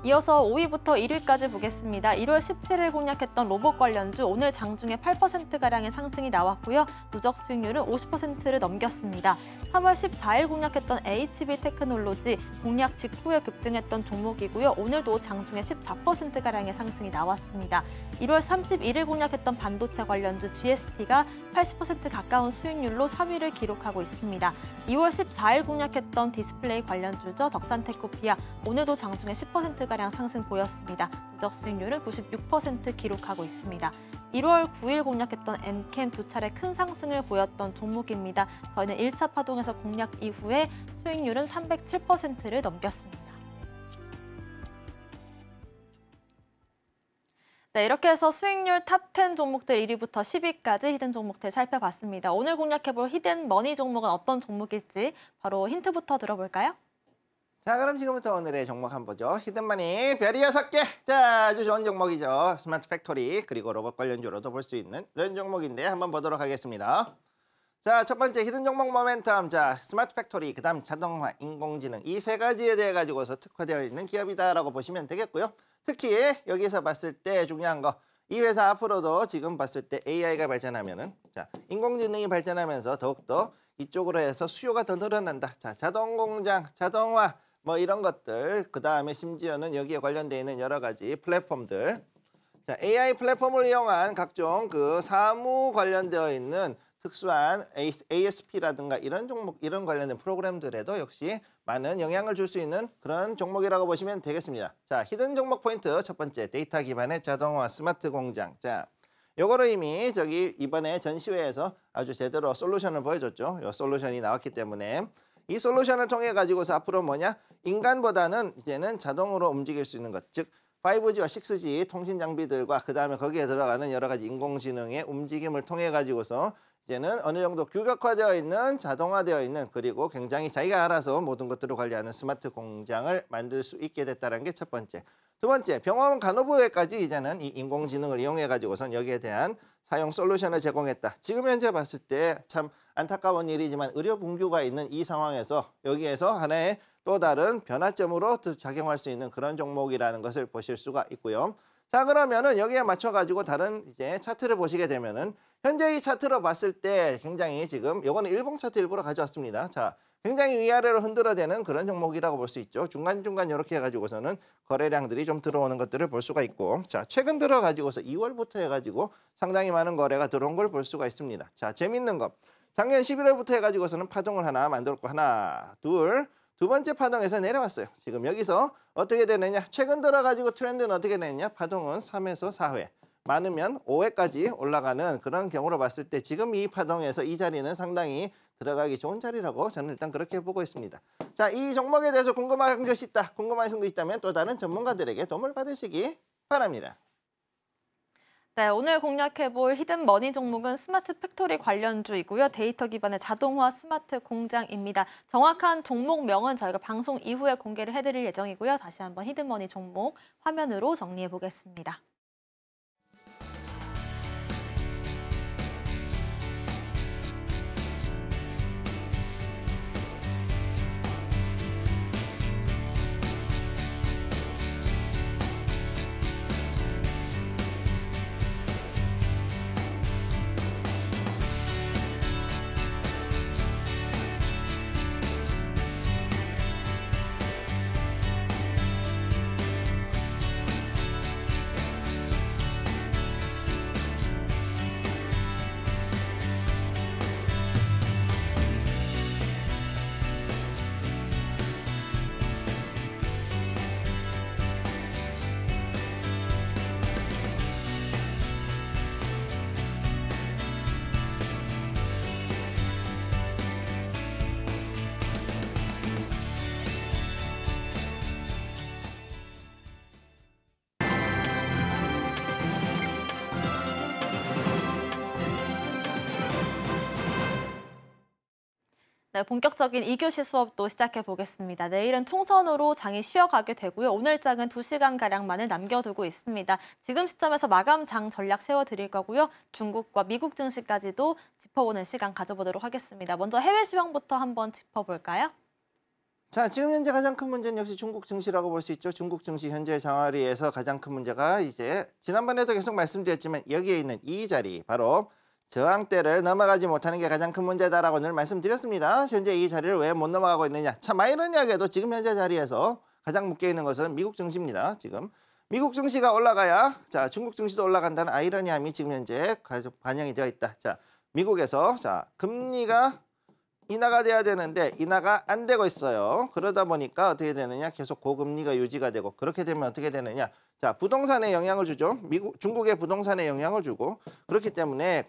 이어서 5위부터 1위까지 보겠습니다. 1월 17일 공략했던 로봇 관련주 오늘 장중에 8%가량의 상승이 나왔고요. 누적 수익률은 50%를 넘겼습니다. 3월 14일 공략했던 HB 테크놀로지 공략 직후에 급등했던 종목이고요. 오늘도 장중에 14%가량의 상승이 나왔습니다. 1월 31일 공략했던 반도체 관련주 GST가 80% 가까운 수익률로 3위를 기록하고 있습니다. 2월 14일 공략했던 디스플레이 관련주죠. 덕산테크피아 오늘도 장중에 10%가량 상승 보였습니다. 누적 수익률은 96% 기록하고 있습니다. 1월 9일 공략했던 엔캠 두 차례 큰 상승을 보였던 종목입니다. 저희는 1차 파동에서 공략 이후에 수익률은 307%를 넘겼습니다. 네, 이렇게 해서 수익률 탑10 종목들 1위부터 10위까지 히든 종목들 살펴봤습니다. 오늘 공략해볼 히든 머니 종목은 어떤 종목일지 바로 힌트부터 들어볼까요? 자, 그럼 지금부터 오늘의 종목 한번 보죠. 히든머니 별이 6개. 자, 아주 좋은 종목이죠. 스마트 팩토리 그리고 로봇 관련주로도 볼 수 있는 이런 종목인데 한번 보도록 하겠습니다. 자, 첫 번째 히든 종목 모멘텀. 자, 스마트 팩토리, 그다음 자동화, 인공지능 이 세 가지에 대해 가지고서 특화되어 있는 기업이다라고 보시면 되겠고요. 특히 여기서 봤을 때 중요한 거, 이 회사 앞으로도 지금 봤을 때 AI가 발전하면은, 자, 인공지능이 발전하면서 더욱더 이쪽으로 해서 수요가 더 늘어난다. 자, 자동 공장, 자동화 뭐 이런 것들, 그 다음에 심지어는 여기에 관련되어 있는 여러 가지 플랫폼들, 자, AI 플랫폼을 이용한 각종 그 사무 관련되어 있는 특수한 ASP라든가 이런 종목, 이런 관련된 프로그램들에도 역시 많은 영향을 줄 수 있는 그런 종목이라고 보시면 되겠습니다. 자, 히든 종목 포인트 첫 번째, 데이터 기반의 자동화 스마트 공장. 자, 요거를 이미 저기 이번에 전시회에서 아주 제대로 솔루션을 보여줬죠. 요 솔루션이 나왔기 때문에 이 솔루션을 통해 가지고서 앞으로 뭐냐? 인간보다는 이제는 자동으로 움직일 수 있는 것, 즉 5G와 6G 통신 장비들과 그 다음에 거기에 들어가는 여러 가지 인공지능의 움직임을 통해 가지고서 이제는 어느 정도 규격화되어 있는, 자동화되어 있는, 그리고 굉장히 자기가 알아서 모든 것들을 관리하는 스마트 공장을 만들 수 있게 됐다는 게 첫 번째. 두 번째, 병원 간호부에까지 이제는 이 인공지능을 이용해 가지고선 여기에 대한 사용 솔루션을 제공했다. 지금 현재 봤을 때 참 안타까운 일이지만 의료 분규가 있는 이 상황에서 여기에서 하나의 또 다른 변화점으로 작용할 수 있는 그런 종목이라는 것을 보실 수가 있고요. 자, 그러면은 여기에 맞춰 가지고 다른 이제 차트를 보시게 되면은 현재 이 차트로 봤을 때 굉장히 지금 요거는 일봉 차트 일부러 가져왔습니다. 자, 굉장히 위아래로 흔들어대는 그런 종목이라고 볼 수 있죠. 중간중간 이렇게 해가지고서는 거래량들이 좀 들어오는 것들을 볼 수가 있고, 자, 최근 들어가지고서 2월부터 해가지고 상당히 많은 거래가 들어온 걸 볼 수가 있습니다. 자, 재밌는 거. 작년 11월부터 해가지고서는 파동을 하나 만들었고, 하나, 둘, 두 번째 파동에서 내려왔어요. 지금 여기서 어떻게 되느냐? 최근 들어가지고 트렌드는 어떻게 되느냐? 파동은 3에서 4회. 많으면 5회까지 올라가는 그런 경우로 봤을 때 지금 이 파동에서 이 자리는 상당히 들어가기 좋은 자리라고 저는 일단 그렇게 보고 있습니다. 자, 이 종목에 대해서 궁금한 것이 있다, 궁금하신 거 있다면 또 다른 전문가들에게 도움을 받으시기 바랍니다. 네, 오늘 공략해볼 히든 머니 종목은 스마트 팩토리 관련주이고요. 데이터 기반의 자동화 스마트 공장입니다. 정확한 종목명은 저희가 방송 이후에 공개를 해드릴 예정이고요. 다시 한번 히든 머니 종목 화면으로 정리해 보겠습니다. 네, 본격적인 2교시 수업도 시작해 보겠습니다. 내일은 총선으로 장이 쉬어가게 되고요. 오늘 장은 2시간가량만을 남겨두고 있습니다. 지금 시점에서 마감 장 전략 세워드릴 거고요. 중국과 미국 증시까지도 짚어보는 시간 가져보도록 하겠습니다. 먼저 해외 시황부터 한번 짚어볼까요? 자, 지금 현재 가장 큰 문제는 역시 중국 증시라고 볼 수 있죠. 중국 증시 현재 장화리에서 가장 큰 문제가 이제 지난번에도 계속 말씀드렸지만 여기에 있는 이 자리, 바로 저항대를 넘어가지 못하는 게 가장 큰 문제다라고 늘 말씀드렸습니다. 현재 이 자리를 왜 못 넘어가고 있느냐. 참 아이러니하게도 지금 현재 자리에서 가장 묶여 있는 것은 미국 증시입니다. 지금 미국 증시가 올라가야 자 중국 증시도 올라간다는 아이러니함이 지금 현재 반영이 되어 있다. 자, 미국에서 자 금리가 인하가 돼야 되는데 인하가 안 되고 있어요. 그러다 보니까 어떻게 되느냐, 계속 고금리가 유지가 되고, 그렇게 되면 어떻게 되느냐, 자 부동산에 영향을 주죠. 중국의 부동산에 영향을 주고, 그렇기 때문에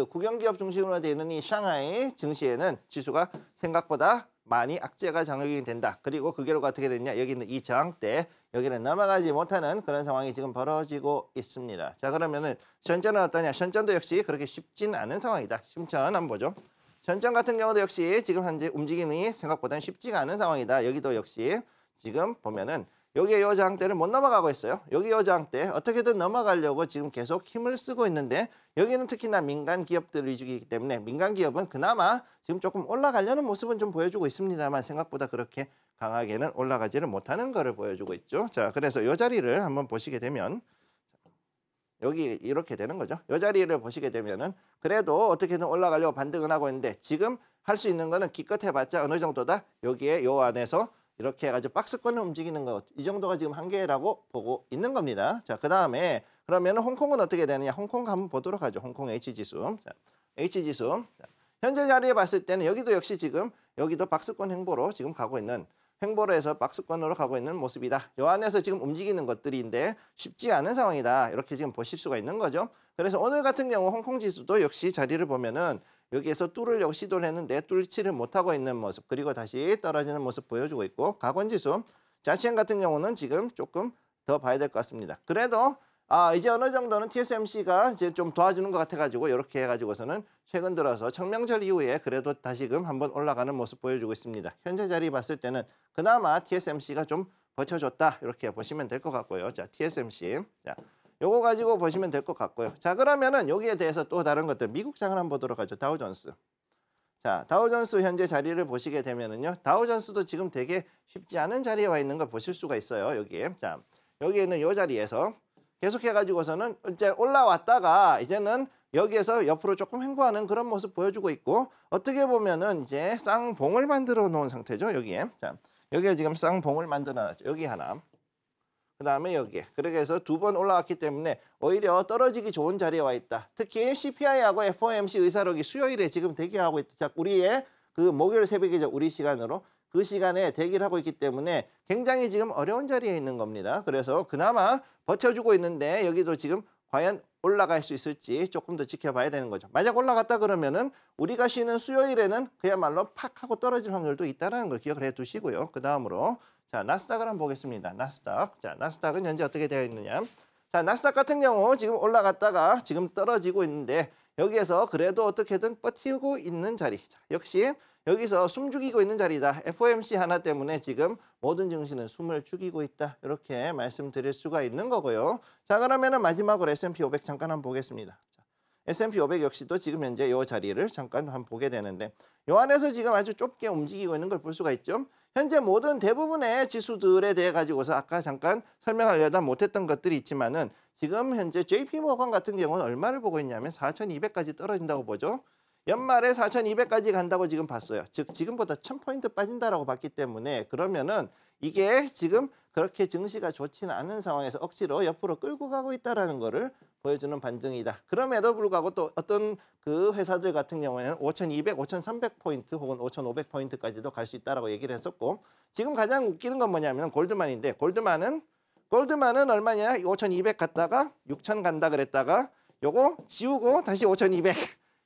국영기업 중심으로 되어 있는 이 샹하이 증시에는 지수가 생각보다 많이 악재가 작용이 된다. 그리고 그 결과 어떻게 됐냐, 여기 있는 이 저항대, 여기는 넘어가지 못하는 그런 상황이 지금 벌어지고 있습니다. 자, 그러면은 현재는 어떠냐? 현재도 역시 그렇게 쉽진 않은 상황이다. 심천 한번 보죠. 현장 같은 경우도 역시 지금 현재 움직임이 생각보다는 쉽지가 않은 상황이다. 여기도 역시 지금 보면은 여기에 요 저항대를 못 넘어가고 있어요. 여기 요 저항대 어떻게든 넘어가려고 지금 계속 힘을 쓰고 있는데, 여기는 특히나 민간 기업들 위주이기 때문에 민간 기업은 그나마 지금 조금 올라가려는 모습은 좀 보여주고 있습니다만 생각보다 그렇게 강하게는 올라가지를 못하는 것을 보여주고 있죠. 자, 그래서 요 자리를 한번 보시게 되면 여기 이렇게 되는 거죠. 이 자리를 보시게 되면은 그래도 어떻게든 올라가려고 반등은 하고 있는데, 지금 할 수 있는 거는 기껏 해봤자 어느 정도다. 여기에 요 안에서 이렇게 해가지고 박스권을 움직이는 것, 이 정도가 지금 한계라고 보고 있는 겁니다. 자, 그 다음에 그러면은 홍콩은 어떻게 되느냐? 홍콩 한번 보도록 하죠. 홍콩 H지수. 자, H지수. 자, 현재 자리에 봤을 때는 여기도 역시 지금 여기도 박스권 행보로 지금 가고 있는, 행보로 해서 박스권으로 가고 있는 모습이다. 요 안에서 지금 움직이는 것들인데 쉽지 않은 상황이다. 이렇게 지금 보실 수가 있는 거죠. 그래서 오늘 같은 경우 홍콩 지수도 역시 자리를 보면은 여기에서 뚫으려고 시도를 했는데 뚫지를 못하고 있는 모습, 그리고 다시 떨어지는 모습 보여주고 있고, 가권 지수, 자치행 같은 경우는 지금 조금 더 봐야 될 것 같습니다. 그래도 이제 어느 정도는 TSMC가 이제 좀 도와주는 것 같아가지고 이렇게 해가지고서는 최근 들어서 청명절 이후에 그래도 다시금 한번 올라가는 모습 보여주고 있습니다. 현재 자리 봤을 때는 그나마 TSMC가 좀 버텨줬다, 이렇게 보시면 될 것 같고요. 자, TSMC. 자, 요거 가지고 보시면 될 것 같고요. 자, 그러면은 여기에 대해서 또 다른 것들, 미국 장을 한번 보도록 하죠. 다우존스. 자, 다우존스 현재 자리를 보시게 되면은요, 다우존스도 지금 되게 쉽지 않은 자리에 와 있는 걸 보실 수가 있어요. 여기에. 자, 여기에 있는 요 자리에서 계속해가지고서는 이제 올라왔다가 이제는 여기에서 옆으로 조금 횡보하는 그런 모습 보여주고 있고, 어떻게 보면은 이제 쌍봉을 만들어 놓은 상태죠. 여기에. 자, 여기에 지금 쌍봉을 만들어 놨죠. 여기 하나. 그 다음에 여기에. 그렇게 해서 두 번 올라왔기 때문에 오히려 떨어지기 좋은 자리에 와 있다. 특히 CPI하고 FOMC 의사록이 수요일에 지금 대기하고 있다. 자, 우리의 그 목요일 새벽이죠. 우리 시간으로. 그 시간에 대기를 하고 있기 때문에 굉장히 지금 어려운 자리에 있는 겁니다. 그래서 그나마 버텨주고 있는데 여기도 지금 과연 올라갈 수 있을지 조금 더 지켜봐야 되는 거죠. 만약 올라갔다 그러면은 우리가 쉬는 수요일에는 그야말로 팍 하고 떨어질 확률도 있다는 걸 기억을 해 두시고요. 그 다음으로 자, 나스닥을 한번 보겠습니다. 나스닥. 자, 나스닥은 현재 어떻게 되어 있느냐. 자, 나스닥 같은 경우 지금 올라갔다가 지금 떨어지고 있는데, 여기에서 그래도 어떻게든 버티고 있는 자리. 자, 역시 여기서 숨 죽이고 있는 자리다. FOMC 하나 때문에 지금 모든 증시는 숨을 죽이고 있다. 이렇게 말씀드릴 수가 있는 거고요. 자, 그러면은 마지막으로 S&P 500 잠깐 한번 보겠습니다. 자, S&P 500 역시도 지금 현재 이 자리를 잠깐 한번 보게 되는데, 이 안에서 지금 아주 좁게 움직이고 있는 걸 볼 수가 있죠. 현재 모든 대부분의 지수들에 대해 가지고서 아까 잠깐 설명하려다 못했던 것들이 있지만은, 지금 현재 JP모건 같은 경우는 얼마를 보고 있냐면 4,200까지 떨어진다고 보죠. 연말에 4,200까지 간다고 지금 봤어요. 즉 지금보다 1,000포인트 빠진다라고 봤기 때문에, 그러면은 이게 지금 그렇게 증시가 좋지는 않은 상황에서 억지로 옆으로 끌고 가고 있다라는 거를 보여주는 반증이다. 그럼에도 불구하고 또 어떤 그 회사들 같은 경우에는 5,200, 5,300포인트 혹은 5,500포인트까지도 갈 수 있다라고 얘기를 했었고, 지금 가장 웃기는 건 뭐냐면 골드만인데, 골드만은 얼마냐? 5,200 갔다가 6,000 간다 그랬다가 요거 지우고 다시 5,200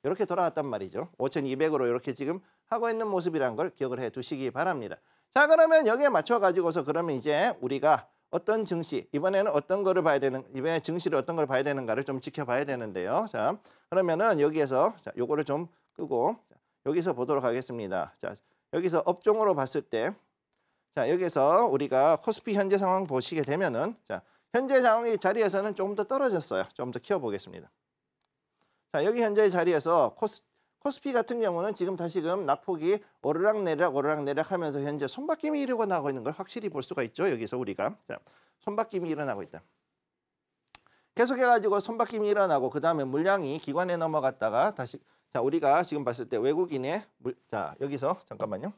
이렇게 돌아갔단 말이죠. 5,200으로 이렇게 지금 하고 있는 모습이라는 걸 기억을 해 두시기 바랍니다. 자, 그러면 여기에 맞춰 가지고서 그러면 이제 우리가 어떤 증시, 이번에는 어떤 거를 봐야 되는, 이번에 증시를 어떤 걸 봐야 되는가를 좀 지켜봐야 되는데요. 자, 그러면은 여기에서 자, 요거를 좀 끄고, 여기서 보도록 하겠습니다. 자, 여기서 업종으로 봤을 때, 자, 여기서 우리가 코스피 현재 상황 보시게 되면은, 자, 현재 상황의 자리에서는 조금 더 떨어졌어요. 좀 더 키워보겠습니다. 자, 여기 현재의 자리에서 코스피 같은 경우는 지금 다시금 낙폭이 오르락내리락 하면서 현재 손바뀜이 일어나고 있는 걸 확실히 볼 수가 있죠. 여기서 우리가. 자, 손바뀜이 일어나고 있다. 계속해가지고 손바뀜이 일어나고 그 다음에 물량이 기관에 넘어갔다가 다시, 자, 우리가 지금 봤을 때 외국인의 자, 여기서 잠깐만요.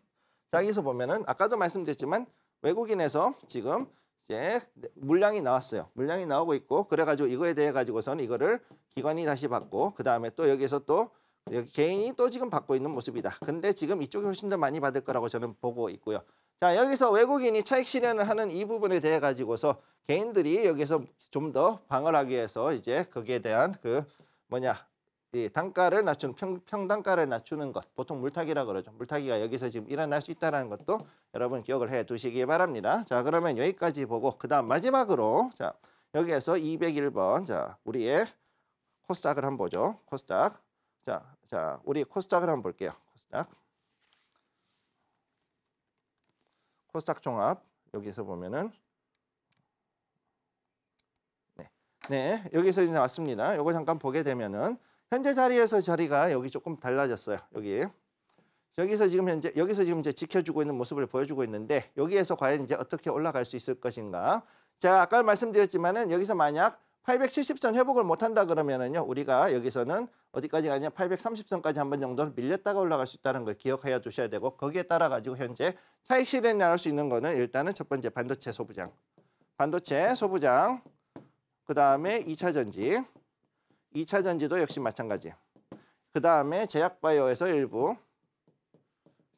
자, 여기서 보면은 아까도 말씀드렸지만 외국인에서 지금 이제 물량이 나왔어요. 물량이 나오고 있고, 그래가지고 이거에 대해 가지고서는 이거를 기관이 다시 받고, 그 다음에 또 여기서 또 여기 개인이 또 지금 받고 있는 모습이다. 근데 지금 이쪽이 훨씬 더 많이 받을 거라고 저는 보고 있고요. 자, 여기서 외국인이 차익 실현을 하는 이 부분에 대해 가지고서 개인들이 여기서 좀 더 방어를 하기 위해서 이제 거기에 대한 이 단가를 낮추는 평단가를 낮추는 것, 보통 물타기라 그러죠. 물타기가 여기서 지금 일어날 수 있다는 것도 여러분 기억을 해 두시기 바랍니다. 자, 그러면 여기까지 보고 그다음 마지막으로, 자, 여기에서 201번, 자, 우리의 코스닥을 한번 보죠. 코스닥. 자, 우리 코스닥을 한번 볼게요. 코스닥 종합. 여기서 보면은 네, 여기서 이제 왔습니다. 요거 잠깐 보게 되면은 현재 자리에서 자리가 여기 조금 달라졌어요. 여기서 지금 이제 지켜주고 있는 모습을 보여주고 있는데, 여기에서 과연 이제 어떻게 올라갈 수 있을 것인가? 제가 아까 말씀드렸지만은 여기서 만약 870선 회복을 못한다 그러면은요, 우리가 여기서는 어디까지 가냐, 830선까지 한 번 정도 밀렸다가 올라갈 수 있다는 걸 기억해 두셔야 되고, 거기에 따라 가지고 현재 차익 실현이 나올 수 있는 거는 일단은 첫 번째 반도체 소부장, 그 다음에 2차 전지도 역시 마찬가지. 그 다음에 제약바이오에서 일부.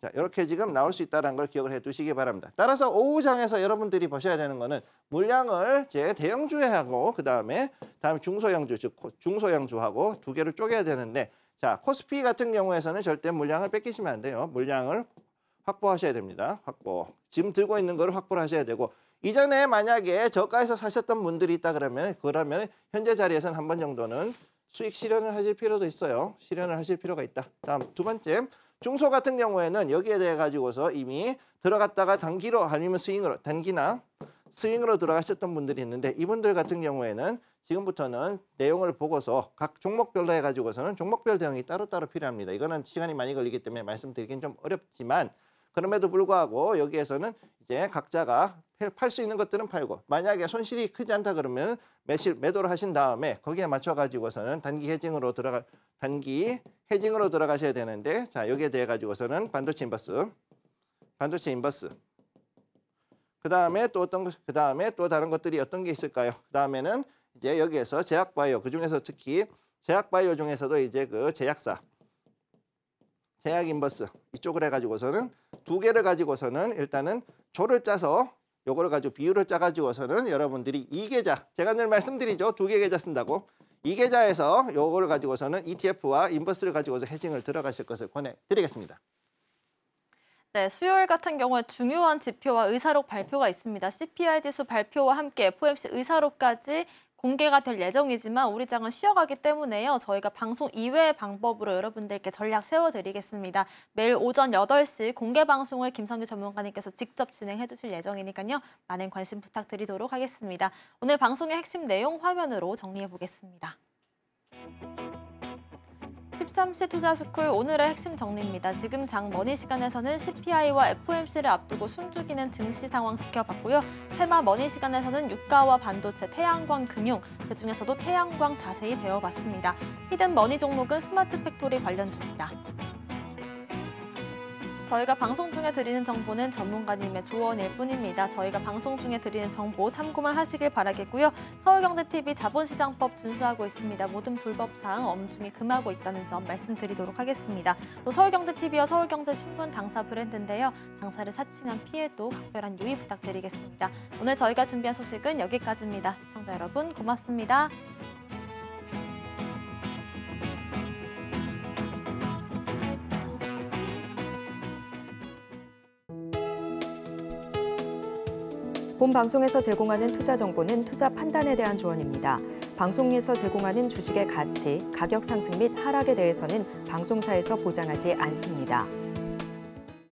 자, 이렇게 지금 나올 수 있다는 걸 기억을 해 두시기 바랍니다. 따라서 오후장에서 여러분들이 보셔야 되는 거는 물량을 대형주하고 그 다음에 중소형주, 즉 중소형주하고 두 개를 쪼개야 되는데, 자, 코스피 같은 경우에서는 절대 물량을 뺏기시면 안 돼요. 물량을 확보하셔야 됩니다. 지금 들고 있는 거를 확보를 하셔야 되고, 이전에 만약에 저가에서 사셨던 분들이 있다 그러면 현재 자리에서는 한 번 정도는 수익 실현을 하실 필요도 있어요. 실현을 하실 필요가 있다. 다음 두 번째, 중소 같은 경우에는 여기에 대해 가지고서 이미 들어갔다가 단기로 아니면 단기나 스윙으로 들어가셨던 분들이 있는데, 이분들 같은 경우에는 지금부터는 내용을 보고서 각 종목별로 해가지고서는 종목별 대응이 따로따로 필요합니다. 이거는 시간이 많이 걸리기 때문에 말씀드리긴 좀 어렵지만, 그럼에도 불구하고 여기에서는 이제 각자가 팔 수 있는 것들은 팔고, 만약에 손실이 크지 않다 그러면 매도를 하신 다음에 거기에 맞춰 가지고서는 단기 헤징으로 들어가셔야 되는데, 자, 여기에 대해 가지고서는 반도체 인버스. 그다음에 또 다른 것들이 어떤 게 있을까요? 그다음에는 이제 여기에서 제약바이오, 그중에서 특히 제약바이오 중에서도 이제 그 제약 인버스 이쪽을 해 가지고서는 두 개를 가지고서는 일단은 조를 짜서 요거를 가지고 비율을 짜 가지고서는 여러분들이 이 계좌, 제가 늘 말씀드리죠. 두 개 계좌 쓴다고. 이 계좌에서 요거를 가지고서는 ETF와 인버스를 가지고서 헤징을 들어가실 것을 권해드리겠습니다. 네, 수요일 같은 경우에 중요한 지표와 의사록 발표가 있습니다. CPI 지수 발표와 함께 FOMC 의사록까지 공개가 될 예정이지만 우리 장은 쉬어가기 때문에요. 저희가 방송 이외의 방법으로 여러분들께 전략 세워드리겠습니다. 매일 오전 8시 공개 방송을 김성규 전문가님께서 직접 진행해 주실 예정이니까요. 많은 관심 부탁드리도록 하겠습니다. 오늘 방송의 핵심 내용 화면으로 정리해 보겠습니다. 13시 투자스쿨 오늘의 핵심 정리입니다. 지금 장 머니 시간에서는 CPI와 FOMC를 앞두고 숨죽이는 증시 상황 지켜봤고요. 테마 머니 시간에서는 유가와 반도체, 태양광, 금융, 그중에서도 태양광 자세히 배워봤습니다. 히든 머니 종목은 스마트 팩토리 관련주입니다. 저희가 방송 중에 드리는 정보는 전문가님의 조언일 뿐입니다. 저희가 방송 중에 드리는 정보 참고만 하시길 바라겠고요. 서울경제TV 자본시장법 준수하고 있습니다. 모든 불법사항 엄중히 금하고 있다는 점 말씀드리도록 하겠습니다. 또 서울경제TV와 서울경제신문 당사 브랜드인데요. 당사를 사칭한 피해도 각별한 유의 부탁드리겠습니다. 오늘 저희가 준비한 소식은 여기까지입니다. 시청자 여러분 고맙습니다. 본 방송에서 제공하는 투자 정보는 투자 판단에 대한 조언입니다. 방송에서 제공하는 주식의 가치, 가격 상승 및 하락에 대해서는 방송사에서 보장하지 않습니다.